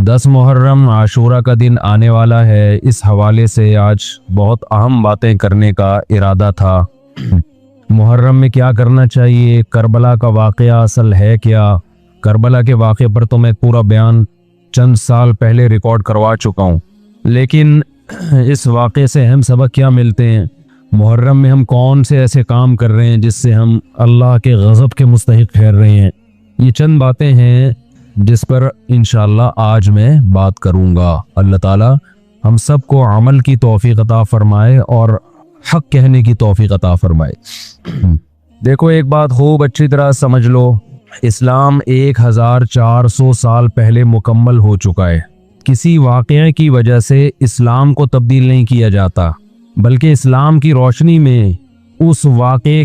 10 मुहर्रम आशूरा का दिन आने वाला है। इस हवाले से आज बहुत अहम बातें करने का इरादा था। मुहर्रम में क्या करना चाहिए, करबला का वाक़या असल है क्या। करबला के वाक़े पर तो मैं पूरा बयान चंद साल पहले रिकॉर्ड करवा चुका हूँ, लेकिन इस वाक़े से अहम सबक क्या मिलते हैं, मुहर्रम में हम कौन से ऐसे काम कर रहे हैं जिससे हम अल्लाह के गज़ब के मुस्तहिक़ ठहर रहे हैं, ये चंद बातें हैं जिस पर इंशाअल्लाह आज मैं बात करूँगा। अल्लाह ताला हम सब को अमल की तौफ़ीक़ अता फ़रमाए और हक़ कहने की तौफ़ीक़ अता फ़रमाए। देखो, एक बात खूब अच्छी तरह समझ लो, इस्लाम 1400 साल पहले मुकम्मल हो चुका है। किसी वाक़ये की वजह से इस्लाम को तब्दील नहीं किया जाता, बल्कि इस्लाम की रोशनी में उस वाक़े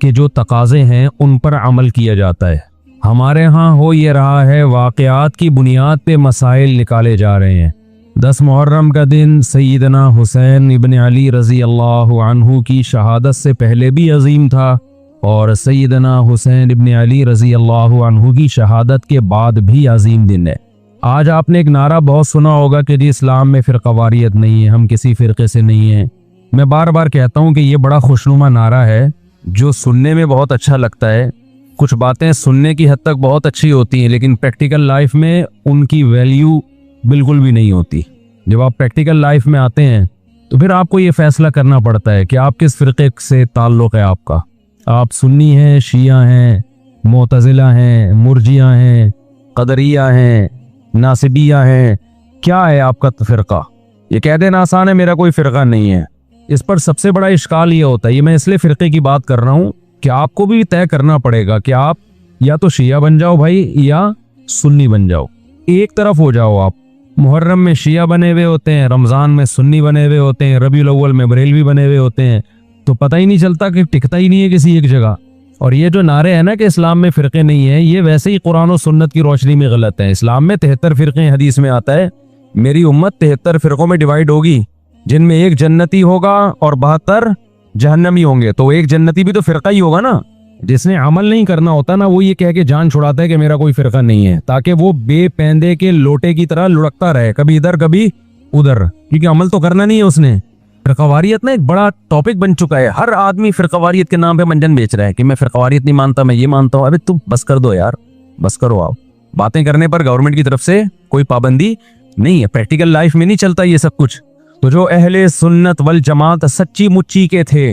के जो तकाज़े हैं उन पर अमल किया जाता है। हमारे यहाँ हो ये रहा है, वाक़यात की बुनियाद पे मसाइल निकाले जा रहे हैं। 10 मुहर्रम का दिन सैयदना हुसैन इब्न अली रज़ी अल्लाह अन्हु की शहादत से पहले भी अजीम था और सैयदना हुसैन इब्न अली रज़ी अल्लाह अन्हु की शहादत के बाद भी अजीम दिन है। आज आपने एक नारा बहुत सुना होगा कि जी इस्लाम में फ़िरक़ावारियत नहीं है, हम किसी फ़िरक़े से नहीं हैं। मैं बार बार कहता हूँ कि ये बड़ा खुशनुमा नारा है जो सुनने में बहुत अच्छा लगता है। कुछ बातें सुनने की हद तक बहुत अच्छी होती हैं, लेकिन प्रैक्टिकल लाइफ में उनकी वैल्यू बिल्कुल भी नहीं होती। जब आप प्रैक्टिकल लाइफ में आते हैं तो फिर आपको ये फैसला करना पड़ता है कि आप किस फ़िरक़े से ताल्लुक़ है आपका। आप सुन्नी हैं, शिया हैं, मुअतज़िला हैं, मुर्जिया हैं, क़दरिया हैं, नासिबिया हैं, क्या है आपका फ़िरक़ा। ये कह देना आसान है, मेरा कोई फ़िरक़ा नहीं है। इस पर सबसे बड़ा इश्काल ये होता है, ये मैं इसलिए फ़िरक़े की बात कर रहा हूँ कि आपको भी तय करना पड़ेगा कि आप या तो शिया बन जाओ भाई या सुन्नी बन जाओ, एक तरफ हो जाओ आप। मुहर्रम में शिया बने हुए होते हैं, रमज़ान में सुन्नी बने हुए होते हैं, रबीउल अव्वल में बरेलवी बने हुए होते हैं, तो पता ही नहीं चलता कि टिकता ही नहीं है किसी एक जगह। और ये जो नारे हैं ना कि इस्लाम में फ़िरक़े नहीं है, ये वैसे ही कुरान और सुन्नत की रोशनी में गलत है। इस्लाम में 73 फ़िरक़े, हदीस में आता है मेरी उम्मत 73 फ़िरक़ों में डिवाइड होगी, जिनमें एक जन्नती होगा और 72 जहन्नमी होंगे। तो एक जन्नती भी तो फ़िरक़ा ही होगा ना। जिसने अमल नहीं करना होता ना, वो ये कह के जान छुड़ाता है कि मेरा कोई फ़िरक़ा नहीं है, ताकि वो बेपैंदे के लोटे की तरह लुढ़कता रहे, कभी इधर कभी उधर, क्योंकि अमल तो करना नहीं है उसने। फ़िरक़ावारियत ना एक बड़ा टॉपिक बन चुका है। हर आदमी फ़िरक़ावारियत के नाम पे मंजन बेच रहा है कि मैं फ़िरक़ावारियत नहीं मानता, मैं ये मानता हूँ। अबे तुम बस कर दो यार, बस करो। आप बातें करने पर गवर्नमेंट की तरफ से कोई पाबंदी नहीं है, प्रैक्टिकल लाइफ में नहीं चलता ये सब कुछ। तो जो अहले सुन्नत वल जमात सच्ची मुच्ची के थे,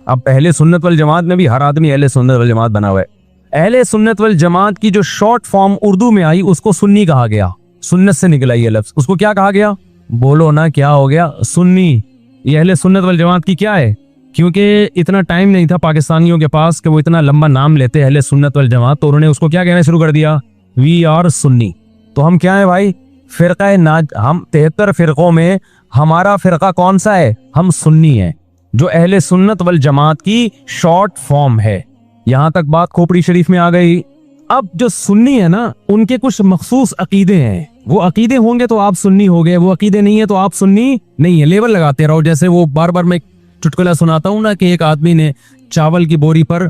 अब अहले सुन्नत वल जमात में भी हर आदमी अहले सुन्नत वल जमात बना हुआ है। अहले सुन्नत वल जमात की जो शॉर्ट फॉर्म उर्दू में आई उसको सुन्नी कहा गया, सुन्नत से निकला ये लफ्ज़। उसको क्या कहा गया, बोलो ना क्या हो गया, सुन्नी। ये अहले सुन्नत वल जमात की क्या है, क्योंकि इतना टाइम नहीं था पाकिस्तानियों के पास कि वो इतना लंबा नाम लेते अहले सुन्नत वल जमात, तो उन्होंने उसको क्या कहना शुरू कर दिया, वी आर सुन्नी। तो हम क्या है भाई, फ़िरक़ा नाज। हम 73 फ़िरक़ों में हमारा फ़िरक़ा कौन सा है, हम सुन्नी हैं, जो अहले सुन्नत वल जमात की शॉर्ट फॉर्म है। यहां तक बात खोपड़ी शरीफ में आ गई। अब जो सुन्नी है ना, उनके कुछ मखसूस अकीदे हैं, वो अकीदे होंगे तो आप सुन्नी हो गए, वो अकीदे नहीं है तो आप सुन्नी नहीं है। लेबल लगाते रहो। जैसे वो बार बार मैं चुटकुला सुनाता हूं ना कि एक आदमी ने चावल की बोरी पर,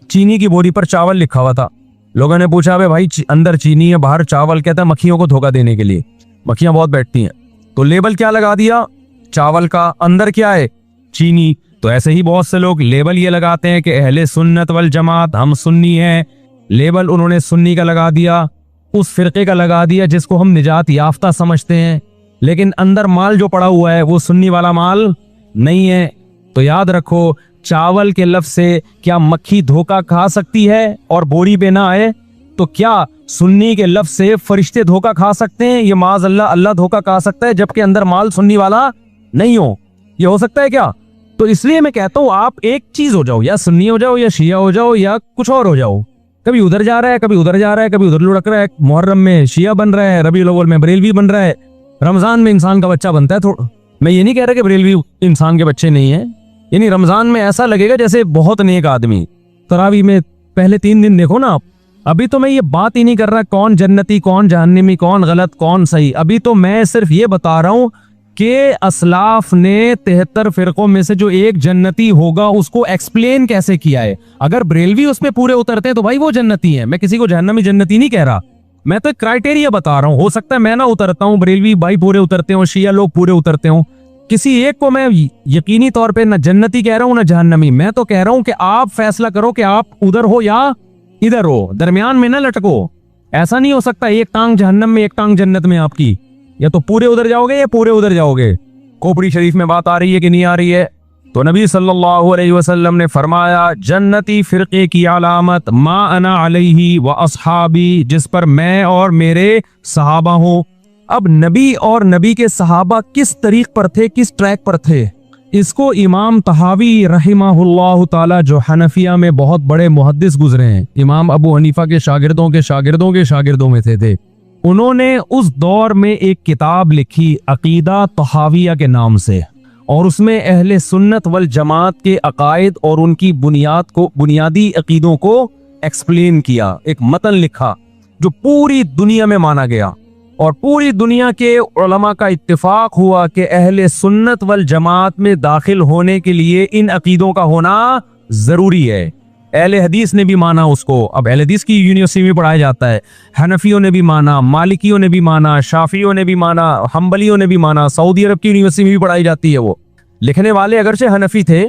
चीनी की बोरी पर चावल लिखा हुआ था। लोगों ने पूछा भाई अंदर चीनी है बाहर चावल, कहता है मक्खियों को धोखा देने के लिए, मक्खियां बहुत बैठती हैं। तो लेबल क्या लगा दिया, चावल का, अंदर क्या है, चीनी। तो ऐसे ही बहुत से लोग लेबल ये लगाते हैं कि अहले सुन्नत वल जमात, हम सुन्नी हैं। लेबल उन्होंने सुन्नी का लगा दिया, उस फ़िरक़े का लगा दिया जिसको हम निजात याफ्ता समझते हैं, लेकिन अंदर माल जो पड़ा हुआ है वो सुन्नी वाला माल नहीं है। तो याद रखो, चावल के लफ्ज़ से क्या मक्खी धोखा खा सकती है और बोरी पे ना आए, तो क्या सुन्नी के लफ्ज़ से फरिश्ते धोखा खा सकते हैं? ये माज़ अल्लाह, अल्लाह धोखा खा सकता है जबकि अंदर माल सुन्नी वाला नहीं हो। ये हो सकता है क्या? तो इसलिए मैं कहता हूँ आप एक चीज हो जाओ, या सुन्नी हो जाओ या शिया हो जाओ या कुछ और हो जाओ। कभी उधर जा रहा है, कभी उधर जा रहा है, कभी उधर लुढ़क रहा है। मुहर्रम में शिया बन रहा है, रबीउल अव्वल में बरेलवी बन रहा है, रमजान में इंसान का बच्चा बनता है। थोड़ा मैं ये नहीं कह रहा कि बरेलवी इंसान के बच्चे नहीं है, यानी रमजान में ऐसा लगेगा जैसे बहुत नेक आदमी। तरावी में पहले 3 दिन देखो ना आप। अभी तो मैं ये बात ही नहीं कर रहा कौन जन्नती, कौन जहन्नमी, कौन गलत, कौन सही। अभी तो मैं सिर्फ ये बता रहा हूँ कि असलाफ ने 73 फ़िरक़ों में से जो एक जन्नती होगा उसको एक्सप्लेन कैसे किया है। अगर बरेलवी उसमें पूरे उतरते हैं तो भाई वो जन्नती है। मैं किसी को जहन्नमी जन्नती नहीं कह रहा, मैं तो क्राइटेरिया बता रहा हूँ, हो सकता है मैं ना उतरता हूँ, बरेलवी भाई पूरे उतरते हो, शिया लोग पूरे उतरते हो, किसी एक को मैं यकीनी तौर पे ना जन्नती कह रहा हूँ ना जहन्नमी। मैं तो कह रहा हूँ कि आप फैसला करो कि आप उधर हो या इधर हो, दरमियान में ना लटको। ऐसा नहीं हो सकता एक टांग जहन्नम में एक टांग जन्नत में आपकी, या तो पूरे उधर जाओगे या पूरे उधर जाओगे। खोपड़ी शरीफ में बात आ रही है कि नहीं आ रही है? तो नबी सल्लल्लाहु अलैहि वसल्लम ने फरमाया, जन्नती फिरके की अलामत मा अना अलैहि व अस्हाबी, जिस पर मैं और मेरे सहाबा हूं। अब नबी और नबी के सहाबा किस तरीक पर थे, किस ट्रैक पर थे, इसको इमाम तहावी रहिमहुल्लाह ताला, जो हनफिया में बहुत बड़े मुहद्दिस गुजरे हैं, इमाम अबू हनीफा के शागिर्दों के शागिर्दों के शागिर्दों में थे, उन्होंने उस दौर में एक किताब लिखी अकीदा तहाविया के नाम से, और उसमें अहले सुन्नत वल जमात के अकायद और उनकी बुनियादी अकीदों को एक्सप्लेन किया। एक मतन लिखा जो पूरी दुनिया में माना गया, और पूरी दुनिया के उलमा का इत्तिफाक हुआ कि अहले सुन्नत वल जमात में दाखिल होने के लिए इन अकीदों का होना जरूरी है। अहले हदीस ने भी माना उसको। अब अहले हदीस की यूनिवर्सिटी में पढ़ाया जाता है, हनफियों ने भी माना, मालिकियों ने भी माना, शाफियों ने भी माना, हम्बलियों ने भी माना। सऊदी अरब की यूनिवर्सिटी में भी पढ़ाई जाती है। वो लिखने वाले अगरचे हनफी थे,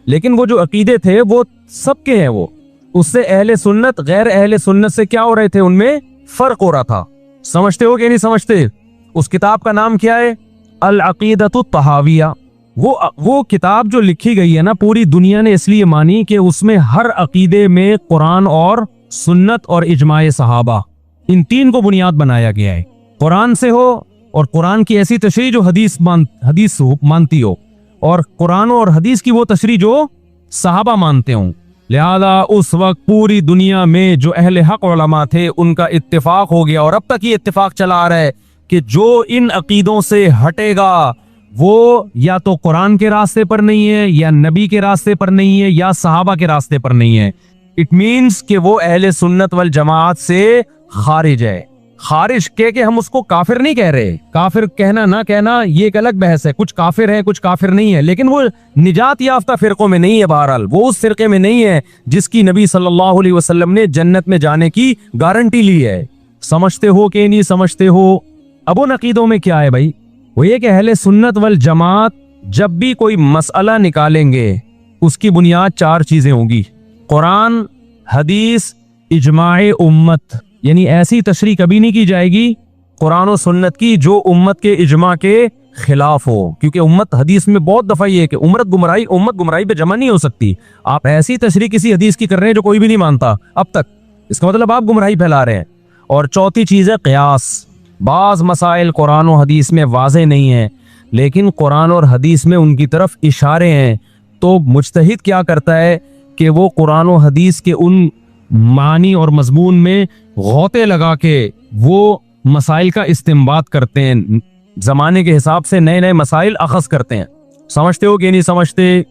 लेकिन वो जो अकीदे थे वो सबके हैं। वो उससे अहले सुन्नत गैर अहले सुन्नत से क्या हो रहे थे, उनमें फर्क हो रहा था। समझते हो कि नहीं समझते? उस किताब का नाम क्या है? अल अकीदतु तहाविया। वो किताब जो लिखी गई है ना, पूरी दुनिया ने इसलिए मानी कि उसमें हर अकीदे में कुरान और सुन्नत और इजमाए सहाबा, इन तीन को बुनियाद बनाया गया है। कुरान से हो, और कुरान की ऐसी तशरीह जो हदीस मानती हो, और कुरान और हदीस की वो तशरीह जो सहाबा मानते हो। लिहाजा उस वक्त पूरी दुनिया में जो अहले हक उलमा थे उनका इत्तिफाक हो गया, और अब तक ये इत्तिफाक चला आ रहा है कि जो इन अकीदों से हटेगा वो या तो कुरान के रास्ते पर नहीं है, या नबी के रास्ते पर नहीं है, या सहाबा के रास्ते पर नहीं है। इट मीन्स कि वो अहले सुन्नत वल जमात से खारिज है। खारिज कह के हम उसको काफिर नहीं कह रहे। काफिर कहना ना कहना ये एक अलग बहस है। कुछ काफिर है, कुछ काफिर नहीं है, लेकिन वो निजात याफ्ता फिरकों में नहीं है। बहरहाल वो उस फिरके में नहीं है जिसकी नबी सल्लल्लाहु अलैहि वसल्लम ने जन्नत में जाने की गारंटी ली है। समझते हो कि नहीं समझते हो? अब उन अकीदों में क्या है भाई? वो ये कि अहले सुन्नत वल जमात जब भी कोई मसला निकालेंगे, उसकी बुनियाद चार चीजें होंगी: कुरान, हदीस, इजमाए उम्मत। यानी ऐसी तशरीह कभी नहीं की जाएगी कुरान और सुन्नत की जो उम्मत के इजमा के खिलाफ हो, क्योंकि उम्मत, हदीस में बहुत दफा ये है कि उम्मत गुमराही पे जमा नहीं हो सकती। आप ऐसी तशरीह किसी हदीस की कर रहे हैं जो कोई भी नहीं मानता अब तक, इसका मतलब आप गुमराही फैला रहे हैं। और चौथी चीज है क़ियास। बाज मसाइल कुरान और हदीस में वाज़ेह नहीं है, लेकिन कुरान और हदीस में उनकी तरफ इशारे हैं। तो मुज्तहिद क्या करता है कि वो कुरान और हदीस के उन मानी और मजमून में गौते लगा के वो मसाइल का इस्तेमाल करते हैं, जमाने के हिसाब से नए नए मसाइल अखज़ करते हैं। समझते हो कि नहीं समझते?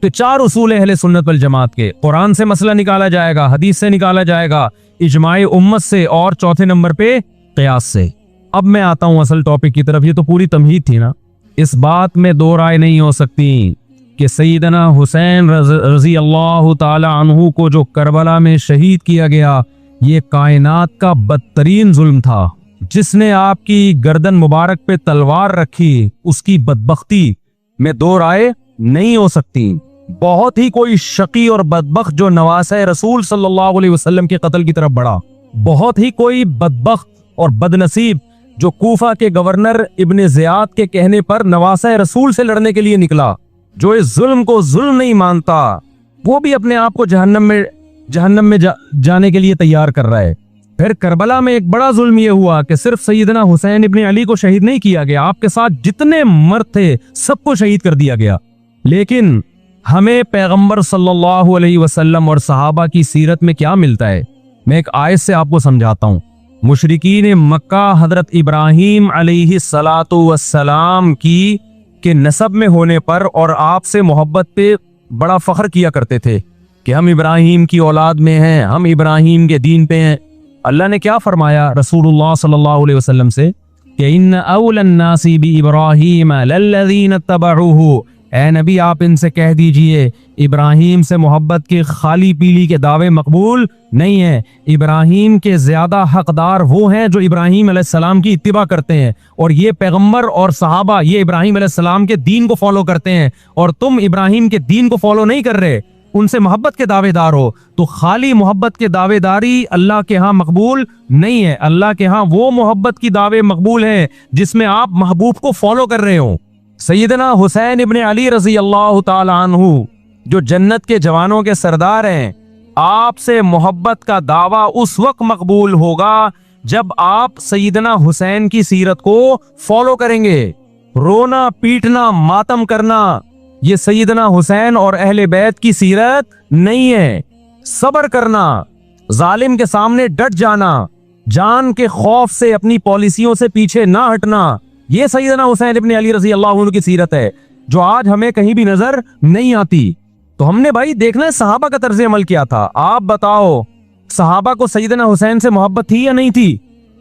तो चार उसूल है अहले सुन्नत वल जमात के। कुरान से मसला निकाला जाएगा, हदीस से निकाला जाएगा, इजमाए उम्मत से, और चौथे नंबर पे क़ियास से। अब मैं आता हूं असल टॉपिक की तरफ। ये तो पूरी तमहीद थी ना। इस बात में दो राय नहीं हो सकती कि सैयदना हुसैन रजी अल्लाह ताला अन्हु को जो करबला में शहीद किया गया, ये कायनात का बदतरीन जुल्म था। जिसने आपकी गर्दन मुबारक पे तलवार रखी, उसकी बदबख्ती में दो राय नहीं हो सकती। बहुत ही कोई शकी और बदबख्त जो नवासे रसूल सल्लल्लाहु अलैहि वसल्लम के कत्ल की तरफ बढ़ा, बहुत ही कोई बदबख्त और बदनसीब जो कूफा के गवर्नर इब्ने ज़ियाद के कहने पर नवासे रसूल से लड़ने के लिए निकला, जो इस जुल्म को जुल्म नहीं मानता, वो भी अपने आप को जहन्नम में जाने के लिए तैयार कर रहा है। फिर करबला में एक बड़ा जुल्म ये हुआ कि सिर्फ सैयदना हुसैन इब्ने अली को शहीद नहीं किया गया, आपके साथ जितने मर्द थे सबको शहीद कर दिया गया। लेकिन हमें पैगंबर सल्लल्लाहु अलैहि वसल्लम और सहाबा की सीरत में क्या मिलता है? मैं एक आयत से आपको समझाता हूँ। मुशरिकीन मक्का हजरत इब्राहीम अलैहिस्सलातु वस्सलाम की के नसब में होने पर और आपसे मोहब्बत पे बड़ा फख्र किया करते थे कि हम इब्राहीम की औलाद में हैं, हम इब्राहीम के दीन पे हैं। अल्लाह ने क्या फरमाया रसूलुल्लाह सल्लल्लाहु अलैहि वसल्लम से कि इन्न औलन नासी बि इब्राहीम लल्लज़ीन तबऊहु ए नबी आप इनसे कह दीजिए इब्राहिम से मोहब्बत के खाली पीली के दावे मकबूल नहीं है। इब्राहिम के ज्यादा हकदार वो हैं जो इब्राहिम अलैहिस्सलाम की इत्तिबा करते हैं, और ये पैगंबर और सहाबा ये इब्राहिम अलैहिस्सलाम के दीन को फॉलो करते हैं, और तुम इब्राहिम के दीन को फॉलो नहीं कर रहे, उनसे मोहब्बत के दावेदार हो। तो खाली मोहब्बत के दावेदारी अल्लाह के यहाँ मकबूल नहीं है। अल्लाह के यहाँ वो मोहब्बत की दावे मकबूल है जिसमें आप महबूब को फॉलो कर रहे हो। सैयदना हुसैन इब्ने अली रजी अल्लाह ताला अन्हु जो जन्नत के जवानों के सरदार हैं, आपसे मोहब्बत का दावा उस वक्त मकबूल होगा जब आप सैयदना हुसैन की सीरत को फॉलो करेंगे। रोना पीटना मातम करना ये सैयदना हुसैन और अहले बैत की सीरत नहीं है। सब्र करना, जालिम के सामने डट जाना, जान के खौफ से अपनी पॉलिसियों से पीछे ना हटना, ये सैयदना हुसैन इब्ने अली रजी अल्लाह अन्हु की सीरत है जो आज हमें कहीं भी नजर नहीं आती। तो हमने भाई देखना है सहाबा का तर्ज अमल क्या था। आप बताओ सहाबा को सैयदना हुसैन से मोहब्बत थी या नहीं थी?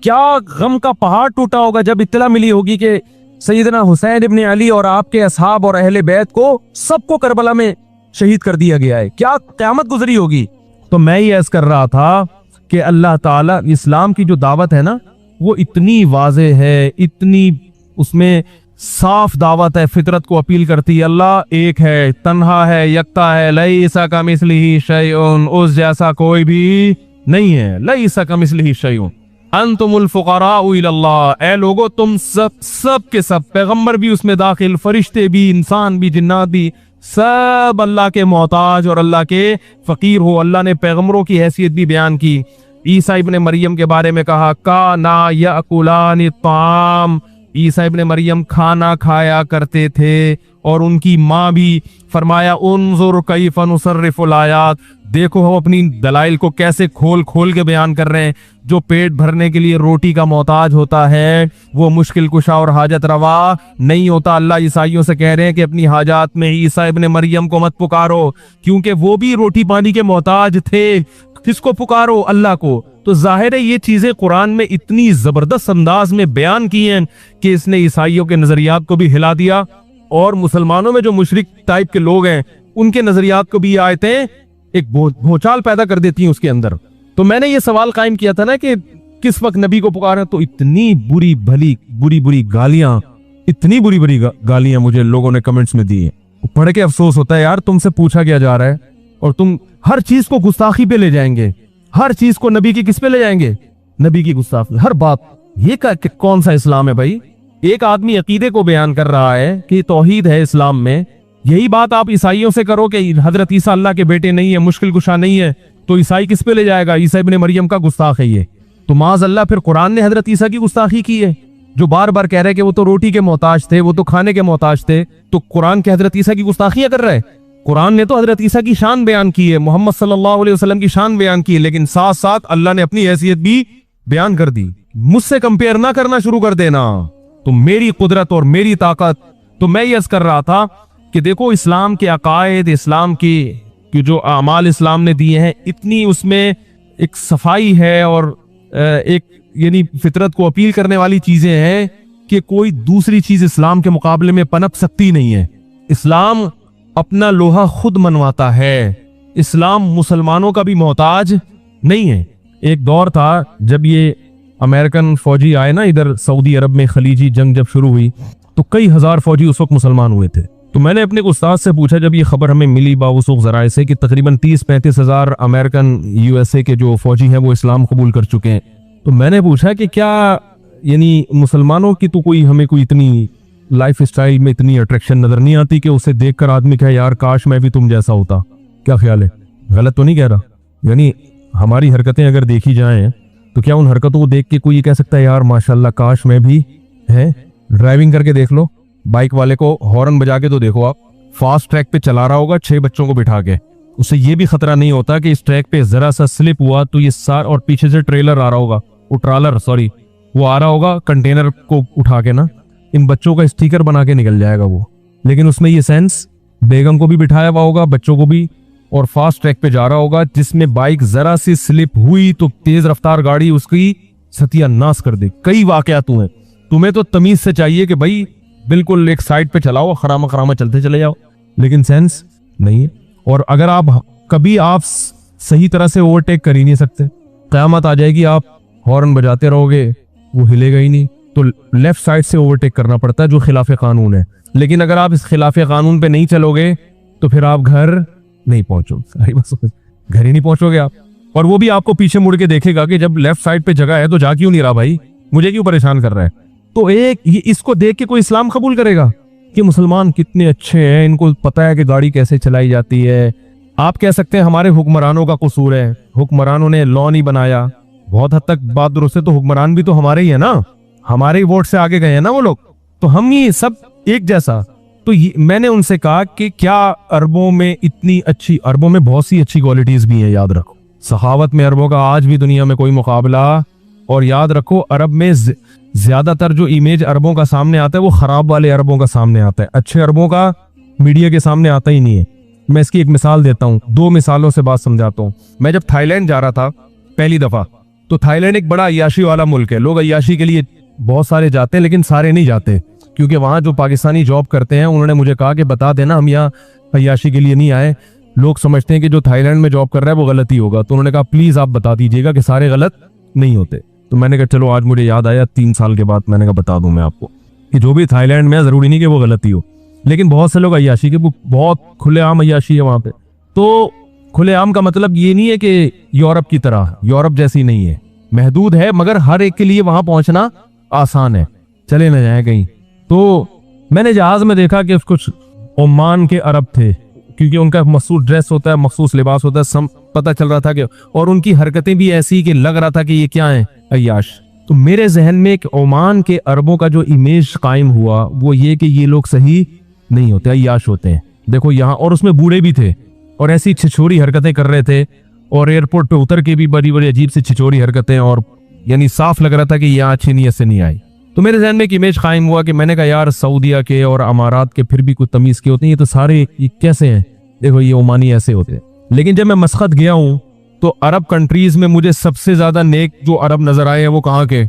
क्या गम का पहाड़ टूटा होगा जब इत्तला मिली होगी कि सैयदना हुसैन इब्ने अली और आपके असहाब और अहले बैत को सबको करबला में शहीद कर दिया गया है। क्या क़यामत गुजरी होगी। तो मैं ये अर्ज कर रहा था कि अल्लाह ताला इस्लाम की जो दावत है ना वो इतनी वाज़ेह है, इतनी उसमें साफ दावत है, फितरत को अपील करती है। अल्लाह एक है, तन्हा है, यकता है, लैसा कमिस्लिही शैउन, उस जैसा कोई भी नहीं है। लैसा कमिस्लिही शैउन अंतुमुल फुक़राउ इलल्लाह, ए लोगो तुम सब के सब, पैगंबर भी उसमें दाखिल, फरिश्ते भी, इंसान भी, जिन्नात भी, सब अल्लाह के मोहताज और अल्लाह के फकीर हो। अल्लाह ने पैगंबरों की हैसियत भी बयान की। ईसा इब्ने मरियम के बारे में कहा काना याकुलानि ताम, ईसा इब्ने मरियम खाना खाया करते थे, और उनकी माँ भी। फरमाया उन्जुर कैफ नुसर्रिफुल आयात, देखो हम अपनी दलाइल को कैसे खोल खोल के बयान कर रहे हैं। जो पेट भरने के लिए रोटी का मोहताज होता है वो मुश्किल कुशा और हाजत रवा नहीं होता। अल्लाह ईसाइयों से कह रहे हैं कि अपनी हाजात में ईसा इब्ने मरियम को मत पुकारो, क्योंकि वो भी रोटी पानी के मोहताज थे। किसको पुकारो? अल्लाह को। तो जाहिर है ये चीजें कुरान में इतनी जबरदस्त अंदाज में बयान की हैं कि इसने ईसाइयों के नजरियात को भी हिला दिया, और मुसलमानों में जो मुशरिक टाइप के लोग हैं उनके नजरियात को भी आयतें एक भूचाल पैदा कर देती हैं उसके अंदर। तो मैंने ये सवाल कायम किया था ना कि किस वक्त नबी को पुकारा, तो इतनी बुरी बुरी गालियां, इतनी बुरी बुरी गालियां मुझे लोगों ने कमेंट्स में दी हैं। पढ़ के अफसोस होता है यार, तुमसे पूछा क्या जा रहा है और तुम हर चीज को गुस्ताखी पे ले जाएंगे, हर चीज को नबी की किस पे ले जाएंगे? नबी की गुस्ताखी, हर बात। ये कौन सा इस्लाम है भाई? एक आदमी अकीदे को बयान कर रहा है कि तौहीद है इस्लाम में, यही बात आप ईसाइयों से करो कि हजरत ईसा अल्लाह के बेटे नहीं है, मुश्किल कुशा नहीं है, तो ईसाई किस पे ले जाएगा? ईसा इब्ने मरियम का गुस्ताख है ये। तो माज़ अल्लाह फिर कुरान ने हजरत ईसा की गुस्ताखी की है, जो बार बार कह रहे कि वो तो रोटी के मोहताज थे, वो तो खाने के मोहताज थे। तो कुरान के हजरत ईसा की गुस्ताखियां कर रहा है? कुरान ने तो हजरत ईसा की शान बयान की है, मोहम्मद सल्लल्लाहु अलैहि वसल्लम की शान बयान की है, लेकिन साथ साथ अल्लाह ने अपनी हैसियत भी बयान कर दी। मुझसे कंपेयर ना करना शुरू कर देना, तो मेरी कुदरत और मेरी ताकत। तो मैं ये अर्ज कर रहा था कि देखो इस्लाम के अकायद, इस्लाम की जो अमाल इस्लाम ने दिए हैं, इतनी उसमें एक सफाई है और एक यानी फितरत को अपील करने वाली चीजें हैं कि कोई दूसरी चीज इस्लाम के मुकाबले में पनप सकती नहीं है। इस्लाम अपना लोहा खुद मनवाता है, इस्लाम मुसलमानों का भी मोहताज नहीं है। एक दौर था जब ये अमेरिकन फौजी आए ना इधर सऊदी अरब में, खलीजी जंग जब शुरू हुई तो कई हजार फौजी उस वक्त मुसलमान हुए थे। तो मैंने अपने उस्ताद से पूछा जब ये खबर हमें मिली बावसूख जराए से कि तकरीबन 30-35 हजार अमेरिकन यूएसए के जो फौजी हैं वो इस्लाम कबूल कर चुके हैं, तो मैंने पूछा कि क्या यानी मुसलमानों की तो कोई हमें कोई इतनी लाइफ स्टाइल में इतनी अट्रैक्शन नजर नहीं आती कि उसे देखकर आदमी कहे यार काश मैं भी तुम जैसा होता? क्या ख्याल है? गलत तो नहीं कह रहा? यानी हमारी हरकतें अगर देखी जाएं तो क्या उन हरकतों को देख के कोई कह सकता है यार माशाल्लाह काश मैं भी है? ड्राइविंग करके देख लो, बाइक वाले को हॉर्न बजा के तो देखो, आप फास्ट ट्रैक पे चला रहा होगा 6 बच्चों को बिठा के, उससे ये भी खतरा नहीं होता कि इस ट्रैक पे जरा सा स्लिप हुआ तो ये और पीछे से ट्रेलर आ रहा होगा, वो आ रहा होगा कंटेनर को उठा के ना, इन बच्चों का स्टिकर बना के निकल जाएगा वो। लेकिन उसमें ये सेंस, बेगम को भी बिठाया हुआ होगा, बच्चों को भी, और फास्ट ट्रैक पे जा रहा होगा जिसमें बाइक जरा सी स्लिप हुई तो तेज रफ्तार गाड़ी उसकी सत्यानाश कर दे। कई वाकयात हुए। तुम्हें तो तमीज से चाहिए कि भाई बिल्कुल एक साइड पे चलाओ, खरामा खरामा चलते चले जाओ, लेकिन सेंस नहीं है। और अगर आप कभी आप सही तरह से ओवरटेक कर ही नहीं सकते, क़यामत आ जाएगी, आप हॉर्न बजाते रहोगे, वो हिलेगा ही नहीं, तो लेफ्ट साइड से ओवरटेक करना पड़ता है जो खिलाफ कानून है। लेकिन अगर आप इस खिलाफ कानून पे नहीं चलोगे तो फिर आप घर नहीं पहुंचोगे, बस घर ही नहीं पहुंचोगे आप। और वो भी आपको पीछे मुड़ के देखेगा कि जब लेफ्ट साइड पे जगह है तो जा क्यों नहीं रहा भाई, मुझे क्यों परेशान कर रहा है। तो इसको देख के कोई इस्लाम कबूल करेगा कि मुसलमान कितने अच्छे हैं, इनको पता है कि गाड़ी कैसे चलाई जाती है। आप कह सकते हैं हमारे हुक्मरानों का कसूर है, हुक्मरानों ने लॉ नहीं बनाया। बहुत हद तक बात दुरुस्त है, तो हुक्मरान भी तो हमारे ही है ना, हमारे ही वोट से आगे गए हैं ना वो लोग, तो हम ही सब एक जैसा। तो मैंने उनसे कहा कि क्या अरबों में इतनी अच्छी, अरबों में बहुत सी अच्छी क्वालिटीज भी हैं, याद रखो सखावत में अरबों का आज भी दुनिया में कोई मुकाबला। और याद रखो अरब में ज्यादातर जो इमेज अरबों का सामने आता है वो खराब वाले अरबों का सामने आता है, अच्छे अरबों का मीडिया के सामने आता ही नहीं है। मैं इसकी एक मिसाल देता हूँ, 2 मिसालों से बात समझाता हूँ। मैं जब थाईलैंड जा रहा था पहली दफा, तो थाईलैंड एक बड़ा अय्याशी वाला मुल्क है, लोग अय्याशी के लिए बहुत सारे जाते हैं, लेकिन सारे नहीं जाते, क्योंकि वहां जो पाकिस्तानी जॉब करते हैं उन्होंने मुझे कहा कि बता देना हम यहाँ अय्याशी के लिए नहीं आए, लोग समझते हैं कि जो थाईलैंड में जॉब कर रहा है वो गलत ही होगा। तो उन्होंने कहा प्लीज आप बता दीजिएगा कि सारे गलत नहीं होते। तो मैंने कहा चलो, आज मुझे याद आया 3 साल के बाद, मैंने कहा बता दूं मैं आपको कि जो भी थाईलैंड में है जरूरी नहीं कि वो गलती हो, लेकिन बहुत से लोग अय्याशी के, बहुत खुलेआम अय्याशी है वहां पे। तो खुलेआम का मतलब ये नहीं है कि यूरोप की तरह, यूरोप जैसी नहीं है, महदूद है, मगर हर एक के लिए वहां पहुंचना आसान है, चले न जाए कहीं। तो मैंने जहाज में देखा कि कुछ ओमान के अरब थे, क्योंकि उनका मखसूस ड्रेस होता है, मखसूस लिबास होता है, सब पता चल रहा था कि, और उनकी हरकतें भी ऐसी कि लग रहा था कि ये क्या है, अय्याश। तो मेरे जहन में एक ओमान के अरबों का जो इमेज कायम हुआ वो ये कि ये लोग सही नहीं होते, अय्याश होते हैं। देखो यहाँ, और उसमें बूढ़े भी थे और ऐसी छिछोरी हरकतें कर रहे थे, और एयरपोर्ट पे उतर के भी बड़ी बड़ी अजीब सी छिछोरी हरकतें, और यानी साफ लग रहा था कि यहाँ अच्छी नीयत से नहीं आई। तो मेरे जहन में एक इमेज कायम हुआ कि मैंने कहा यार सऊदिया के और अमारात के फिर भी कुछ तमीज के होते हैं, ये तो सारे ये कैसे हैं, देखो ये ओमानी ऐसे होते हैं। लेकिन जब मैं मस्कत गया हूं तो अरब कंट्रीज में मुझे सबसे ज्यादा नेक जो अरब नजर आए हैं वो कहाँ के,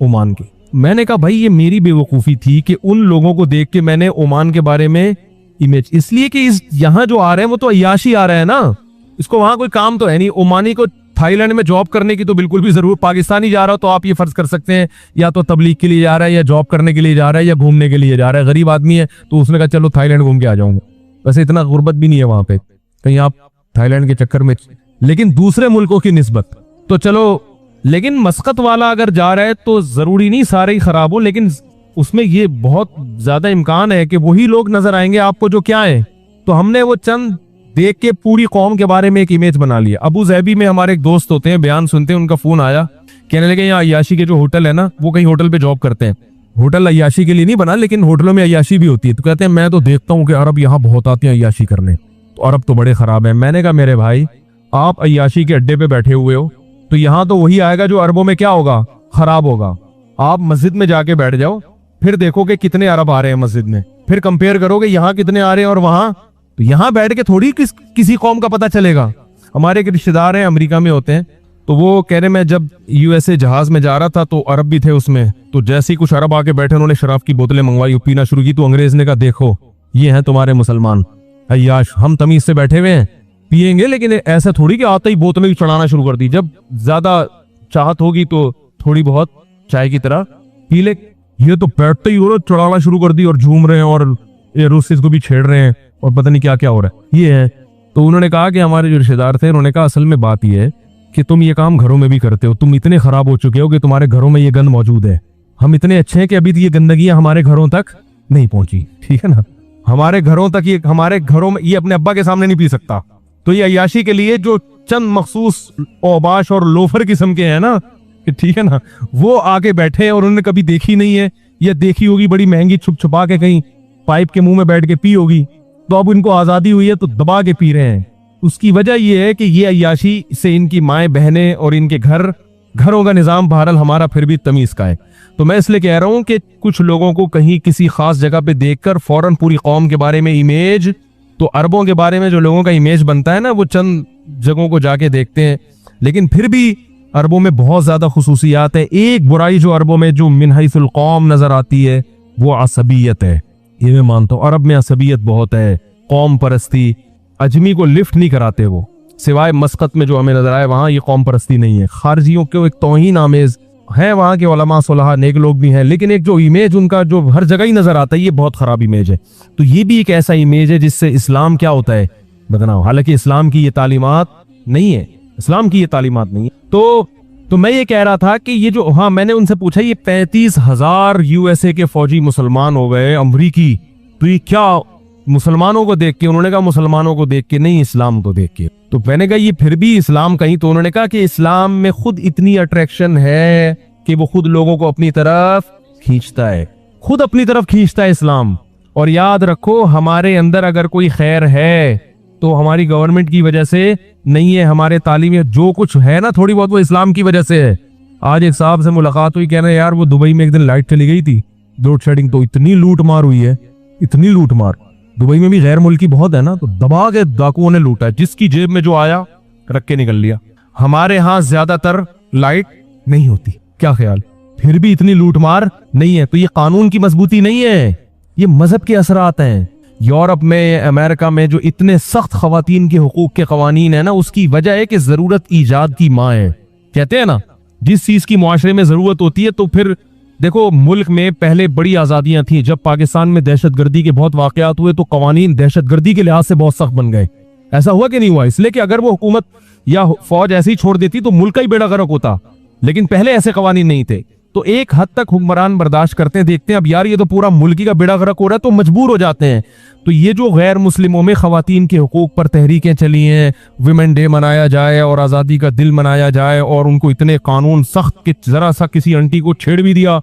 ओमान के। मैंने कहा भाई ये मेरी बेवकूफी थी कि उन लोगों को देख के मैंने ओमान के बारे में इमेज, इसलिए कि इस यहाँ जो आ रहे हैं वो तो अय्याशी आ रहे हैं ना, इसको वहां कोई काम तो है नहीं। ओमानी को थाईलैंड में जॉब करने की तो बिल्कुल भी जरूर, पाकिस्तानी जा रहा हो तो आप ये फर्ज कर सकते हैं या तो तबलीग के लिए जा रहा है, या जॉब करने के लिए जा रहा है, या घूमने के लिए जा रहा है। गरीब आदमी है तो उसने कहा चलो थाईलैंड घूम के आ जाऊंगा, वैसे इतना गुर्बत भी नहीं है वहां पे कहीं आप थाईलैंड के चक्कर में, लेकिन दूसरे मुल्कों की निस्बत तो चलो। लेकिन मस्कत वाला अगर जा रहा है तो जरूरी नहीं सारे ही खराब हो, लेकिन उसमें ये बहुत ज्यादा इम्कान है कि वही लोग नजर आएंगे आपको जो क्या है। तो हमने वो चंद देख के पूरी कौम के बारे में एक इमेज बना लिया। अबू ज़ैबी में हमारे एक दोस्त होते हैं, बयान सुनते हैं, उनका फोन आया, कहने लगे यहाँ अय्याशी के जो होटल है ना, वो कहीं होटल पे जॉब करते हैं। होटल अय्याशी के लिए नहीं बना, लेकिन होटलों में अय्याशी भी होती है। तो कहते हैं मैं तो देखता हूँ कि अरब यहाँ बहुत आते हैं अय्याशी करने, तो अरब तो बड़े खराब है। मैंने कहा मेरे भाई आप अय्याशी के अड्डे पे बैठे हुए हो, तो यहाँ तो वही आएगा जो अरबों में क्या होगा, खराब होगा। आप मस्जिद में जाके बैठ जाओ, फिर देखो कि कितने अरब आ रहे हैं मस्जिद में, फिर कंपेयर करोगे यहाँ कितने आ रहे हैं और वहां। तो यहाँ बैठ के थोड़ी किसी कौम का पता चलेगा। हमारे एक रिश्तेदार हैं अमेरिका में होते हैं, तो वो कह रहे मैं जब यूएसए जहाज में जा रहा था तो अरब भी थे उसमें, तो जैसे ही कुछ अरब आके बैठे उन्होंने शराब की बोतलें मंगवाई, पीना शुरू की। तो अंग्रेज ने कहा देखो ये हैं तुम्हारे मुसलमान अय्याश, हम तमीज से बैठे हुए हैं, पियेंगे, लेकिन ऐसा थोड़ी कि आते ही बोतलें चढ़ाना शुरू कर दी। जब ज्यादा चाहत होगी तो थोड़ी बहुत चाय की तरह पी ले। ये तो बैठते ही हो चढ़ाना शुरू कर दी और झूम रहे हैं और रूसीज को भी छेड़ रहे हैं और पता नहीं क्या क्या हो रहा है। ये है। तो उन्होंने कहा कि हमारे जो रिश्तेदार थे, उन्होंने कहा असल में बात यह है कि तुम ये काम घरों में भी करते हो, तुम इतने खराब हो चुके हो कि तुम्हारे घरों में ये गंद मौजूद है। हम इतने अच्छे हैं कि अभी ये गंदगी हमारे घरों तक नहीं पहुंची, ठीक है ना, हमारे घरों तक, ये हमारे घरों में ये अपने अब्बा के सामने नहीं पी सकता। तो ये अय्याशी के लिए जो चंद मखसूस औबाश और लोफर किस्म के हैं ना, ठीक है ना, वो आके बैठे हैं और उन्होंने कभी देखी नहीं है, या देखी होगी बड़ी महंगी छुप छुपा के कहीं पाइप के मुंह में बैठ के पी होगी, तो अब इनको आजादी हुई है तो दबा के पी रहे हैं। उसकी वजह यह है कि ये अय्याशी से इनकी माएं बहनें और इनके घरों का निजाम बहरहाल हमारा फिर भी तमीज का है। तो मैं इसलिए कह रहा हूं कि कुछ लोगों को कहीं किसी खास जगह पे देखकर फौरन पूरी कौम के बारे में इमेज, तो अरबों के बारे में जो लोगों का इमेज बनता है ना, वो चंद जगहों को जाके देखते हैं, लेकिन फिर भी अरबों में बहुत ज्यादा खुसूसियात है। एक बुराई जो अरबों में जो मिन हैसुल कौम नजर आती है वो असबियत है, ये मैं मानता हूं। अरब में असबियत बहुत है, कौम परस्ती। अजमी को लिफ्ट नहीं कराते वो, सिवाय मस्कत में जो हमें नजर आए वहां ये कौम परस्ती नहीं है। खारजियों को एक तौहीन आमेज है, वहां के उलमा सुलहा नेक लोग भी हैं, लेकिन एक जो इमेज उनका जो हर जगह ही नजर आता है ये बहुत खराब इमेज है। तो ये भी एक ऐसा इमेज है जिससे इस्लाम क्या होता है बदनाम, हालांकि इस्लाम की ये तालीमात नहीं है, इस्लाम की ये तालीमात नहीं है। तो मैं ये कह रहा था कि ये जो, हाँ मैंने उनसे पूछा ये 35,000 यूएसए के फौजी मुसलमान हो गए अमरीकी, तो ये क्या मुसलमानों को देख के? उन्होंने कहा मुसलमानों को देख के नहीं, इस्लाम को देख के। तो मैंने कहा ये फिर भी इस्लाम कहीं? तो उन्होंने कहा कि इस्लाम में खुद इतनी अट्रैक्शन है कि वो खुद लोगों को अपनी तरफ खींचता है, खुद अपनी तरफ खींचता है इस्लाम। और याद रखो हमारे अंदर अगर कोई खैर है तो हमारी गवर्नमेंट की वजह से नहीं है, हमारे तालीम जो कुछ है ना थोड़ी बहुत वो इस्लाम की वजह से है। आज एक साहब से मुलाकात हुई, कह रहे यार वो दुबई में एक दिन लाइट चली गई थी, लोड शेडिंग, तो इतनी लूट मार हुई है, इतनी लूट मार। दुबई में भी गैर मुल्की बहुत है ना, तो दबा के डाकुओं ने लूटा, जिसकी जेब में जो आया रख के निकल लिया। हमारे यहाँ ज्यादातर लाइट नहीं होती, क्या ख्याल? फिर भी इतनी लूट मार नहीं है। तो ये कानून की मजबूती नहीं है, ये मजहब के असरात हैं। यूरोप में, अमेरिका में जो इतने सख्त खवातीन के हुकूक के कवानीन है ना, उसकी वजह है कि जरूरत ईजाद की माँ है। कहते हैं ना जिस चीज की मुआशरे में जरूरत होती है, तो फिर देखो मुल्क में पहले बड़ी आजादियां थी, जब पाकिस्तान में दहशतगर्दी के बहुत वाकयात हुए तो कवानीन दहशतगर्दी के लिहाज से बहुत सख्त बन गए। ऐसा हुआ कि नहीं हुआ? इसलिए कि अगर वो हुकूमत या फौज ऐसे ही छोड़ देती तो मुल्क का ही बेड़ा गर्क होता, लेकिन पहले ऐसे कवानीन नहीं थे। तो एक हद तक हुक्मरान बर्दाश्त करते हैं, देखते हैं अब यार ये तो पूरा मुल्क का बेड़ा गर्क हो रहा है, तो मजबूर हो जाते हैं। तो ये जो गैर मुस्लिमों में खवातीन के हुकूक पर तहरीकें चली हैं, विमेन डे मनाया जाए और आज़ादी का दिल मनाया जाए, और उनको इतने कानून सख्त कि जरा सा किसी आंटी को छेड़ भी दिया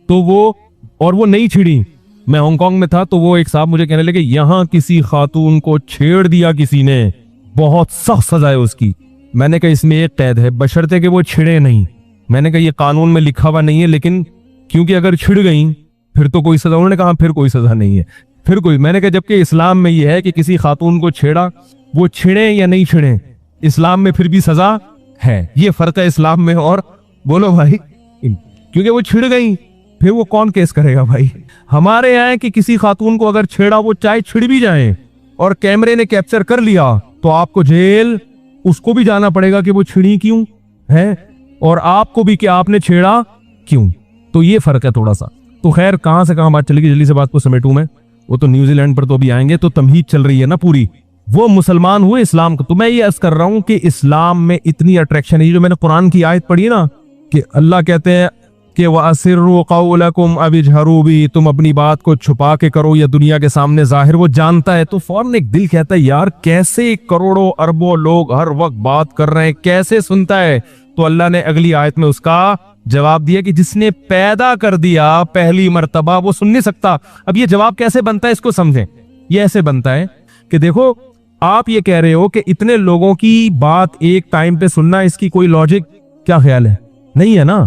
तो वो नहीं छिड़ी। मैं हांगकांग में था तो वो एक साहब मुझे कहने लगे यहाँ किसी खातून को छेड़ दिया किसी ने, बहुत सख्त सजा है उसकी। मैंने कहा इसमें एक कैद है, बशर्ते कि वो छिड़े नहीं। मैंने कहा ये कानून में लिखा हुआ नहीं है, लेकिन क्योंकि अगर छिड़ गई फिर तो कोई सजा। उन्होंने कहा फिर कोई सजा नहीं है, फिर कोई। मैंने कहा जबकि इस्लाम में ये है कि किसी खातून को छेड़ा, वो छिड़े या नहीं छिड़े, इस्लाम में फिर भी सजा है। ये फर्क है इस्लाम में और बोलो भाई, क्योंकि वो छिड़ गई फिर वो कौन केस करेगा भाई? हमारे यहाँ कि किसी खातून को अगर छेड़ा, वो चाहे छिड़ भी जाए और कैमरे ने कैप्चर कर लिया तो आपको जेल, उसको भी जाना पड़ेगा कि वो छिड़ी क्यों है, और आपको भी कि आपने छेड़ा क्यों। तो ये फर्क है थोड़ा सा। तो खैर कहां से कहां बात चलेगी, जल्दी से बात को समेटूं मैं। वो तो न्यूजीलैंड पर तो अभी आएंगे, तो तमहीद चल रही है ना पूरी, वो मुसलमान हुए इस्लाम को। तो मैं ये अर्ज कर रहा हूं कि इस्लाम में इतनी अट्रैक्शन है। ये जो मैंने कुरान की आयत पढ़ी ना कि अल्लाह कहते हैं कि वअसिर्रु क़ौलकुम अव इजहरू बी, तुम अपनी बात को छुपा के करो या दुनिया के सामने जाहिर। वो जानता है। तो फौरन एक दिल कहता है यार कैसे करोड़ों अरबों लोग हर वक्त बात कर रहे हैं, कैसे सुनता है? तो अल्लाह ने अगली आयत में उसका जवाब दिया कि जिसने पैदा कर दिया पहली मर्तबा, वो सुन नहीं सकता। अब ये जवाब कैसे बनता है इसको समझें। ये ऐसे बनता है कि देखो आप ये कह रहे हो कि इतने लोगों की बात एक टाइम पे सुनना, इसकी कोई लॉजिक क्या ख्याल है? नहीं है ना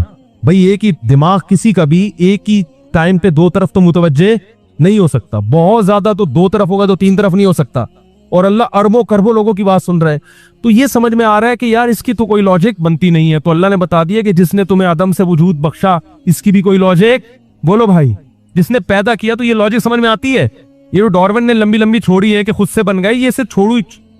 भाई। एक ही दिमाग किसी का भी एक ही टाइम पे दो तरफ तो मुतवज्जे नहीं हो सकता, बहुत ज्यादा तो दो तरफ होगा तो तीन तरफ नहीं हो सकता। और अल्लाह अरबों खरबों लोगों की बात सुन रहा है। तो ये समझ में आ रहा है कि यार इसकी तो कोई लॉजिक बनती नहीं है। तो अल्लाह ने बता दिया कि जिसने तुम्हें आदम से वजूद बख्शा, इसकी भी कोई लॉजिक, बोलो भाई, जिसने पैदा किया, तो ये लॉजिक समझ में आती है। ये जो डार्विन ने लंबी लंबी छोड़ी है कि खुद से बन गए, ये सिर्फ छोड़ू,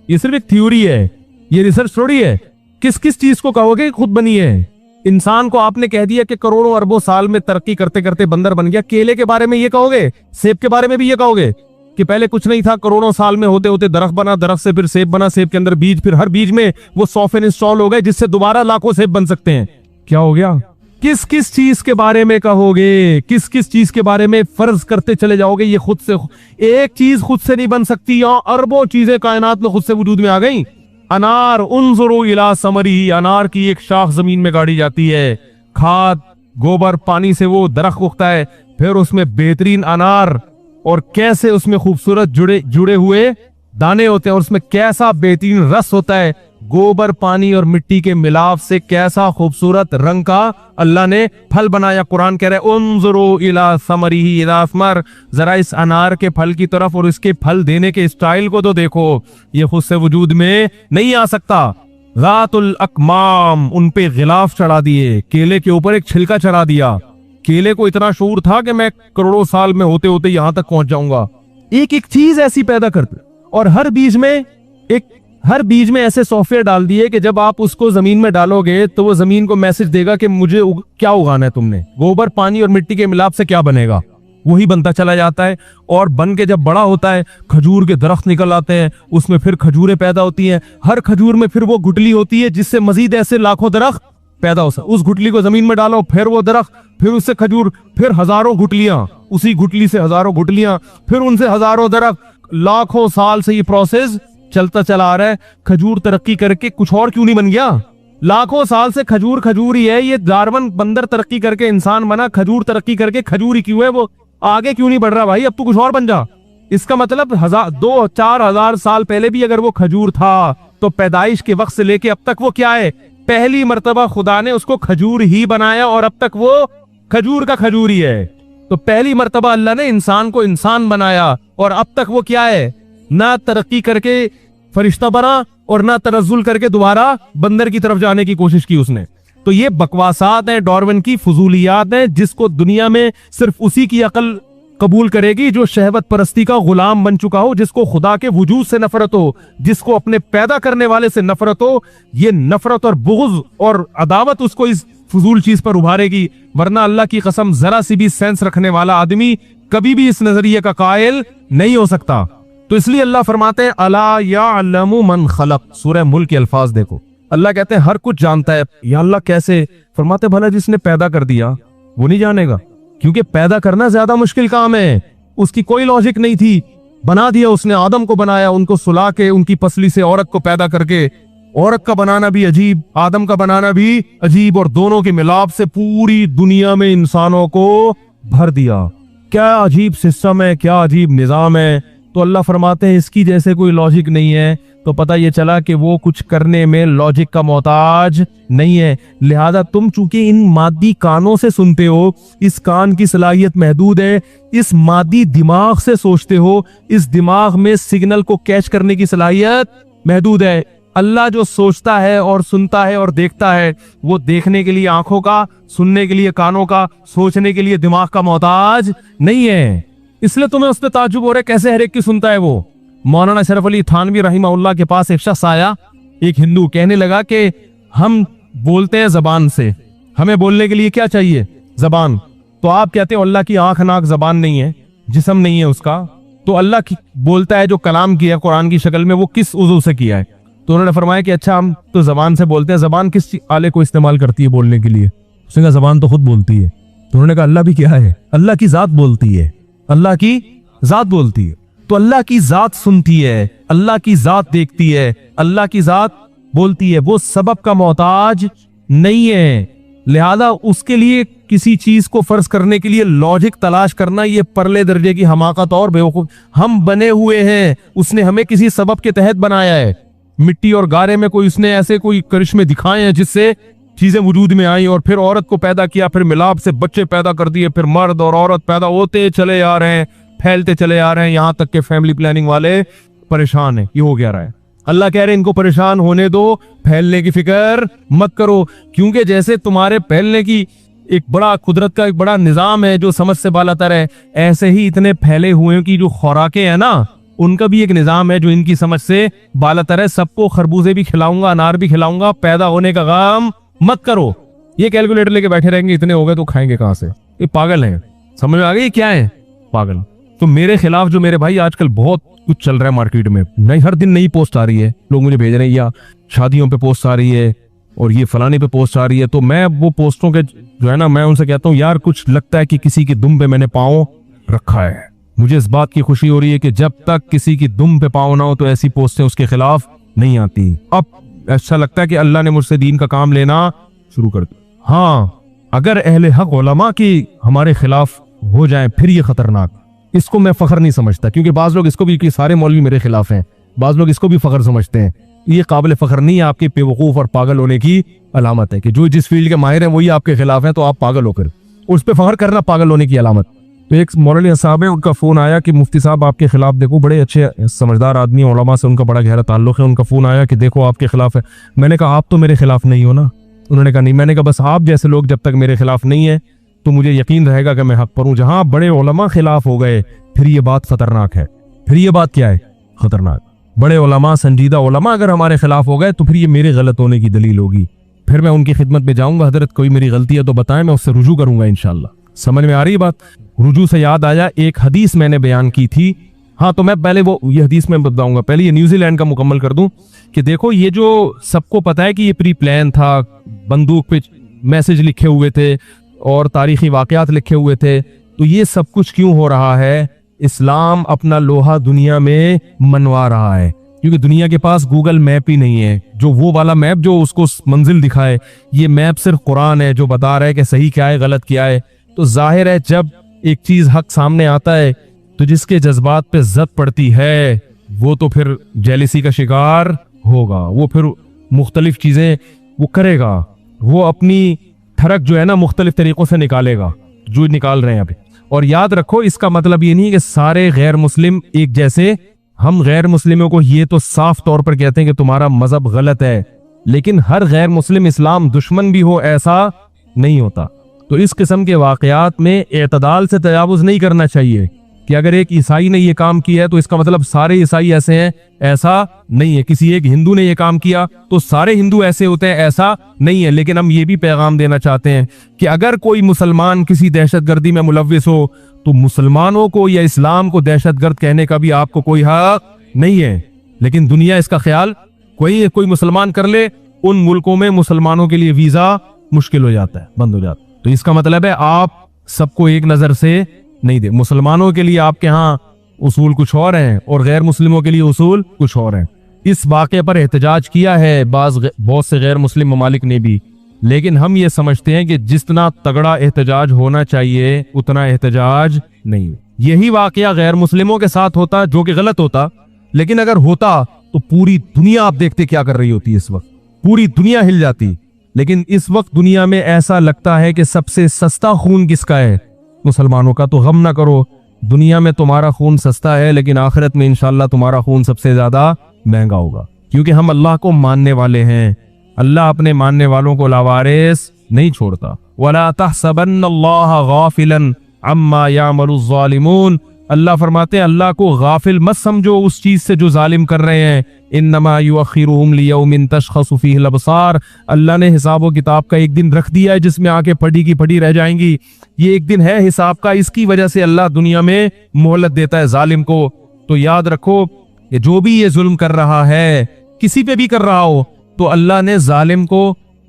ये सिर्फ एक थ्योरी है, ये रिसर्च थोड़ी है। किस किस चीज को कहोगे खुद बनी है? इंसान को आपने कह दिया कि करोड़ों अरबों साल में तरक्की करते करते बंदर बन गया। केले के बारे में ये कहोगे, सेब के बारे में भी ये कहोगे कि पहले कुछ नहीं था, करोड़ों साल में होते होते दरख्त बना, दरख्त से फिर सेब बना, सेब के अंदर बीज, फिर हर बीज में वो सॉफ्टवेयर इंस्टॉल हो गए जिससे दोबारा लाखों सेब बन सकते हैं। क्या हो गया? किस किस चीज के बारे में कहोगे, किस किस चीज के बारे में फर्ज करते चले जाओगे? ये खुद से एक चीज खुद से नहीं बन सकती, यहाँ अरबों चीजें कायनात में खुद से वजूद में आ गई। अनार, उन्जुरु इला समरी, अनार की एक शाख जमीन में गाड़ी जाती है, खाद, गोबर, पानी से वो दरख्त उगता है, फिर उसमें बेहतरीन अनार, और कैसे उसमें खूबसूरत जुड़े हुए दाने होते हैं, और उसमें कैसा बेहतरीन रस होता है। गोबर, पानी और मिट्टी के मिलाप से कैसा खूबसूरत रंग का अल्लाह ने फल बनाया। कुरान कह रहा है उन्जुरु इला समरिही इज़ा असमर, जरा इस अनार के फल की तरफ और इसके फल देने के स्टाइल को तो देखो, ये खुद से वजूद में नहीं आ सकता। ज़ातुल अकमाम, उन पे गिलाफ चढ़ा दिए, केले के ऊपर एक छिलका चढ़ा दिया, केले को इतना शऊर था कि मैं करोड़ों साल में होते होते यहां तक पहुंच जाऊंगा। एक एक चीज ऐसी पैदा करते, और हर बीज में ऐसे सॉफ्टवेयर डाल दिए कि जब आप उसको जमीन में डालोगे तो वो जमीन को मैसेज देगा कि मुझे क्या उगाना है तुमने, गोबर पानी और मिट्टी के मिलाप से क्या बनेगा, वही बनता चला जाता है। और बन के जब बड़ा होता है, खजूर के दरख्त निकल आते हैं, उसमें फिर खजूरें पैदा होती हैं, हर खजूर में फिर वो गुठली होती है जिससे मजीद ऐसे लाखों दरख्त पैदा हो सकते। उस गुठली को जमीन में डालो, फिर वो दरख्त, फिर उससे खजूर, फिर हजारों गुठलियां, उसी गुठली से हजारों गुठलियां, फिर उनसे हजारों दरख्त। लाखों साल से ये प्रोसेस चलता चला आ रहा है। खजूर तरक्की करके कुछ और क्यों नहीं बन गया? लाखों साल से खजूर खजूर ही है। ये डार्विन बंदर तरक्की करके इंसान बना, खजूर तरक्की करके खजूर ही क्यों है? वो आगे क्यों नहीं बढ़ रहा भाई? अब तू कुछ और बन जा। इसका मतलब 2-4 हजार साल पहले भी अगर वो खजूर था तो पैदाइश के वक्त से लेके अब तक वो क्या है? पहली मर्तबा खुदा ने उसको खजूर ही बनाया और अब तक वो खजूर का खजूर ही है। तो पहली मर्तबा अल्लाह ने इंसान को इंसान बनाया और अब तक वो क्या है? ना तरक्की करके फरिश्ता बना और ना तनज़्ज़ुल करके दोबारा बंदर की तरफ जाने की कोशिश की उसने। तो ये बकवासात हैं, डार्विन की फजूलियात हैं, जिसको दुनिया में सिर्फ उसी की अकल कबूल करेगी जो शहवत परस्ती का गुलाम बन चुका हो, जिसको खुदा के वजूद से नफरत हो, जिसको अपने पैदा करने वाले से नफरत हो। ये नफरत और बुग़्ज़ और अदावत उसको इस फजूल चीज पर उभारेगी। वरना अल्लाह की कसम जरा सी भी सेंस रखने वाला आदमी कभी भी इस नजरिए का कायल नहीं हो सकता। तो इसलिए अल्लाह फरमाते हैं अला यअलमु मन खलक। सूरह मुल्क के अल्फाज देखो, अल्लाह कहते हैं हर कुछ जानता है। या अल्लाह कैसे? फरमाते भला जिसने पैदा कर दिया वो नहीं जानेगा? क्योंकि पैदा करना ज्यादा मुश्किल काम है, उसकी कोई लॉजिक नहीं थी। बना दिया उसने, आदम को बनाया, उनको सुला के उनकी पसली से औरत को पैदा करके। औरत का बनाना भी अजीब, आदम का बनाना भी अजीब, और दोनों के मिलाप से पूरी दुनिया में इंसानों को भर दिया। क्या अजीब सिस्टम है, क्या अजीब निजाम है। तो अल्लाह फरमाते हैं इसकी जैसे कोई लॉजिक नहीं है। तो पता ये चला कि वो कुछ करने में लॉजिक का मोहताज नहीं है। लिहाजा तुम चूंकि इन मादी कानों से सुनते हो, इस कान की सलाहियत महदूद है। इस मादी दिमाग से सोचते हो, इस दिमाग में सिग्नल को कैच करने की सलाहियत महदूद है। अल्लाह जो सोचता है और सुनता है और देखता है, वो देखने के लिए आंखों का, सुनने के लिए कानों का, सोचने के लिए दिमाग का मोहताज नहीं है। इसलिए तुम्हें उस पर ताज्जुब हो रहा है कैसे हर एक की सुनता है वो। मौलाना अशरफ अली थानवी रहिमहुल्लाह के पास एक शख्स आया, एक हिंदू, कहने लगा कि हम बोलते हैं जबान से, हमें बोलने के लिए क्या चाहिए? जबान। तो आप कहते हो अल्लाह की आंख नाक जबान नहीं है, जिस्म नहीं है उसका, तो अल्लाह की बोलता है जो कलाम किया कुरान की शक्ल में, वो किस उज़ू से किया है? तो उन्होंने फरमाया कि अच्छा हम तो जबान से बोलते हैं। जबान किस आले को इस्तेमाल करती है बोलने के लिए? उसने कहा जबान तो खुद बोलती है। तो उन्होंने कहा अल्लाह भी क्या है? अल्लाह की जात बोलती है, अल्लाह की जात बोलती है। तो अल्लाह की जात सुनती है, अल्लाह की जात देखती है, अल्लाह की जात बोलती है। वो सबब का मोहताज नहीं है। लिहाजा उसके लिए किसी चीज को फर्ज करने के लिए लॉजिक तलाश करना ये परले दर्जे की हमाकत और बेवकूफ। हम बने हुए हैं, उसने हमें किसी सबब के तहत बनाया है। मिट्टी और गारे में कोई उसने ऐसे कोई करिश्मे दिखाए हैं जिससे चीजें वजूद में आई, और फिर औरत को पैदा किया, फिर मिलाप से बच्चे पैदा कर दिए, फिर मर्द और औरत पैदा होते चले आ रहे हैं, फैलते चले आ रहे हैं, यहां तक के फैमिली प्लानिंग वाले परेशान है। ये हो गया रहा है। अल्लाह कह रहे हैं इनको परेशान होने दो, फैलने की फिक्र मत करो। क्योंकि जैसे तुम्हारे फैलने की एक बड़ा कुदरत का एक बड़ा निजाम है जो समझ से बालातर है, ऐसे ही इतने फैले हुए की जो खुराकें है ना, उनका भी एक निजाम है जो इनकी समझ से बालातर है। सबको खरबूजे भी खिलाऊंगा, अनार भी खिलाऊंगा, पैदा होने का गम मत करो। ये कैलकुलेटर लेके बैठे रहेंगे, इतने हो गए तो खाएंगे कहां से? ये पागल हैं। समझ में आ गई क्या है? पागल। तो मेरे खिलाफ जो मेरे भाई आजकल बहुत कुछ चल रहा है मार्केट में, नहीं हर दिन नई पोस्ट आ रही है, लोग मुझे भेज रहे हैं, या शादियों पे पोस्ट आ रही है और ये फलाने पे पोस्ट आ रही है। तो मैं वो पोस्टों के जो है ना, मैं उनसे कहता हूँ यार कुछ लगता है कि किसी की दुम पे मैंने पाँव रखा है। मुझे इस बात की खुशी हो रही है कि जब तक किसी की दुम पे पाँव ना हो तो ऐसी पोस्टें उसके खिलाफ नहीं आती। अब ऐसा लगता है कि अल्लाह ने मुझसे दीन का काम लेना शुरू कर दिया। हाँ, अगर अहले हक उलमा की हमारे खिलाफ हो जाए फिर ये खतरनाक। इसको मैं फख्र नहीं समझता, क्योंकि बाज लोग इसको भी कि सारे मौलवी मेरे खिलाफ हैं, बाज लोग इसको भी फख्र समझते हैं। ये काबिल फख्र नहीं है, आपके बेवकूफ और पागल होने की अलामत है कि जो जिस फील्ड के माहिर हैं वही आपके खिलाफ हैं, तो आप पागल होकर उस पर फख्र करना पागल होने की अलामत। तो एक मौलवी साहब है, उनका फोन आया कि मुफ्ती साहब आपके खिलाफ, देखो बड़े अच्छे समझदार आदमी, उलमा से उनका बड़ा गहरा ताल्लुक है, उनका फोन आया कि देखो आपके खिलाफ है। मैंने कहा आप तो मेरे खिलाफ नहीं हो ना? उन्होंने कहा नहीं। मैंने कहा बस आप जैसे लोग जब तक मेरे खिलाफ नहीं है तो मुझे यकीन रहेगा कि मैं हक पर हूं। जहां बड़े उलमा खिलाफ हो गए फिर ये बात खतरनाक है। फिर ये बात क्या है? खतरनाक। बड़े उलमा, संजीदा उलमा अगर हमारे खिलाफ हो गए तो फिर ये मेरे गलत होने की दलील होगी। फिर मैं उनकी खिदमत में जाऊंगा, हजरत कोई मेरी गलती है तो बताएं, मैं उससे रुजू करूंगा इंशाल्लाह। समझ में आ रही बात? रुजू से याद आया, एक हदीस मैंने बयान की थी। हाँ, तो मैं पहले वो ये हदीस में बताऊंगा, पहले ये न्यूजीलैंड का मुकम्मल कर दूं कि देखो ये जो सबको पता है कि ये प्री प्लान था, बंदूक पे मैसेज लिखे हुए थे और तारीखी वाकयात लिखे हुए थे, तो ये सब कुछ क्यों हो रहा है? इस्लाम अपना लोहा दुनिया में मनवा रहा है, क्योंकि दुनिया के पास गूगल मैप ही नहीं है, जो वो वाला मैप जो उसको मंजिल दिखाए। ये मैप सिर्फ कुरान है जो बता रहा है कि सही क्या है, गलत क्या है। तो जाहिर है जब एक चीज हक सामने आता है तो जिसके जज्बात पे जद पड़ती है वो तो फिर जेलिसी का शिकार होगा, वो फिर मुख्तलिफ चीजें वो करेगा, वो अपनी ठरक जो है ना मुख्तलिफ तरीकों से निकालेगा, जो निकाल रहे हैं अभी। और याद रखो, इसका मतलब ये नहीं कि सारे गैर मुस्लिम एक जैसे। हम गैर मुस्लिमों को ये तो साफ तौर पर कहते हैं कि तुम्हारा मजहब गलत है, लेकिन हर गैर मुस्लिम इस्लाम दुश्मन भी हो ऐसा नहीं होता। तो इस किस्म के वाकयात में एतदाल से तजावुज नहीं करना चाहिए कि अगर एक ईसाई ने ये काम किया है तो इसका मतलब सारे ईसाई ऐसे हैं, ऐसा नहीं है। किसी एक हिंदू ने ये काम किया तो सारे हिंदू ऐसे होते हैं, ऐसा नहीं है। लेकिन हम ये भी पैगाम देना चाहते हैं कि अगर कोई मुसलमान किसी दहशतगर्दी में मुलव्विस हो तो मुसलमानों को या इस्लाम को दहशतगर्द कहने का भी आपको कोई हक नहीं है। लेकिन दुनिया इसका ख्याल कोई मुसलमान कर ले, उन मुल्कों में मुसलमानों के लिए वीजा मुश्किल हो जाता है, बंद हो जाता है। तो इसका मतलब है आप सबको एक नजर से नहीं दे। मुसलमानों के लिए आपके यहाँ उसूल कुछ और हैं और गैर मुस्लिमों के लिए उसूल कुछ और हैं। इस वाक़े पर एहतजाज किया है बहुत से गैर मुस्लिम ममालिक ने भी, लेकिन हम ये समझते हैं कि जितना तगड़ा एहतजाज होना चाहिए उतना एहतजाज नहीं। यही वाक़या गैर मुस्लिमों के साथ होता जो कि गलत होता, लेकिन अगर होता तो पूरी दुनिया आप देखते क्या कर रही होती। इस वक्त पूरी दुनिया हिल जाती। लेकिन इस वक्त दुनिया में ऐसा लगता है कि सबसे सस्ता खून किसका है? मुसलमानों का। तो गम ना करो, दुनिया में तुम्हारा खून सस्ता है, लेकिन आखिरत में इंशाल्लाह तुम्हारा खून सबसे ज्यादा महंगा होगा, क्योंकि हम अल्लाह को मानने वाले हैं। अल्लाह अपने मानने वालों को लावारिस नहीं छोड़ता। वला तहसबन्नल्लाह गाफिलन अम्मा यामलुज़ ज़ालिमून। अल्लाह फरमाते हैं अल्लाह को गाफिल मत समझो उस चीज से जो जालिम कर रहे हैं। इन्नमा युअख्खिरुहुम लियौमिन तशख़सु फ़ीहिल अबसार। अल्लाह ने हिसाब व किताब का एक दिन रख दिया है जिसमें आंखें फटी की फटी रह जाएंगी। ये एक दिन है हिसाब का, इसकी वजह से अल्लाह दुनिया में मोहलत देता है जालिम को। तो याद रखो कि जो भी ये जुल्म कर रहा है, किसी पे भी कर रहा हो, तो अल्लाह ने जालिम को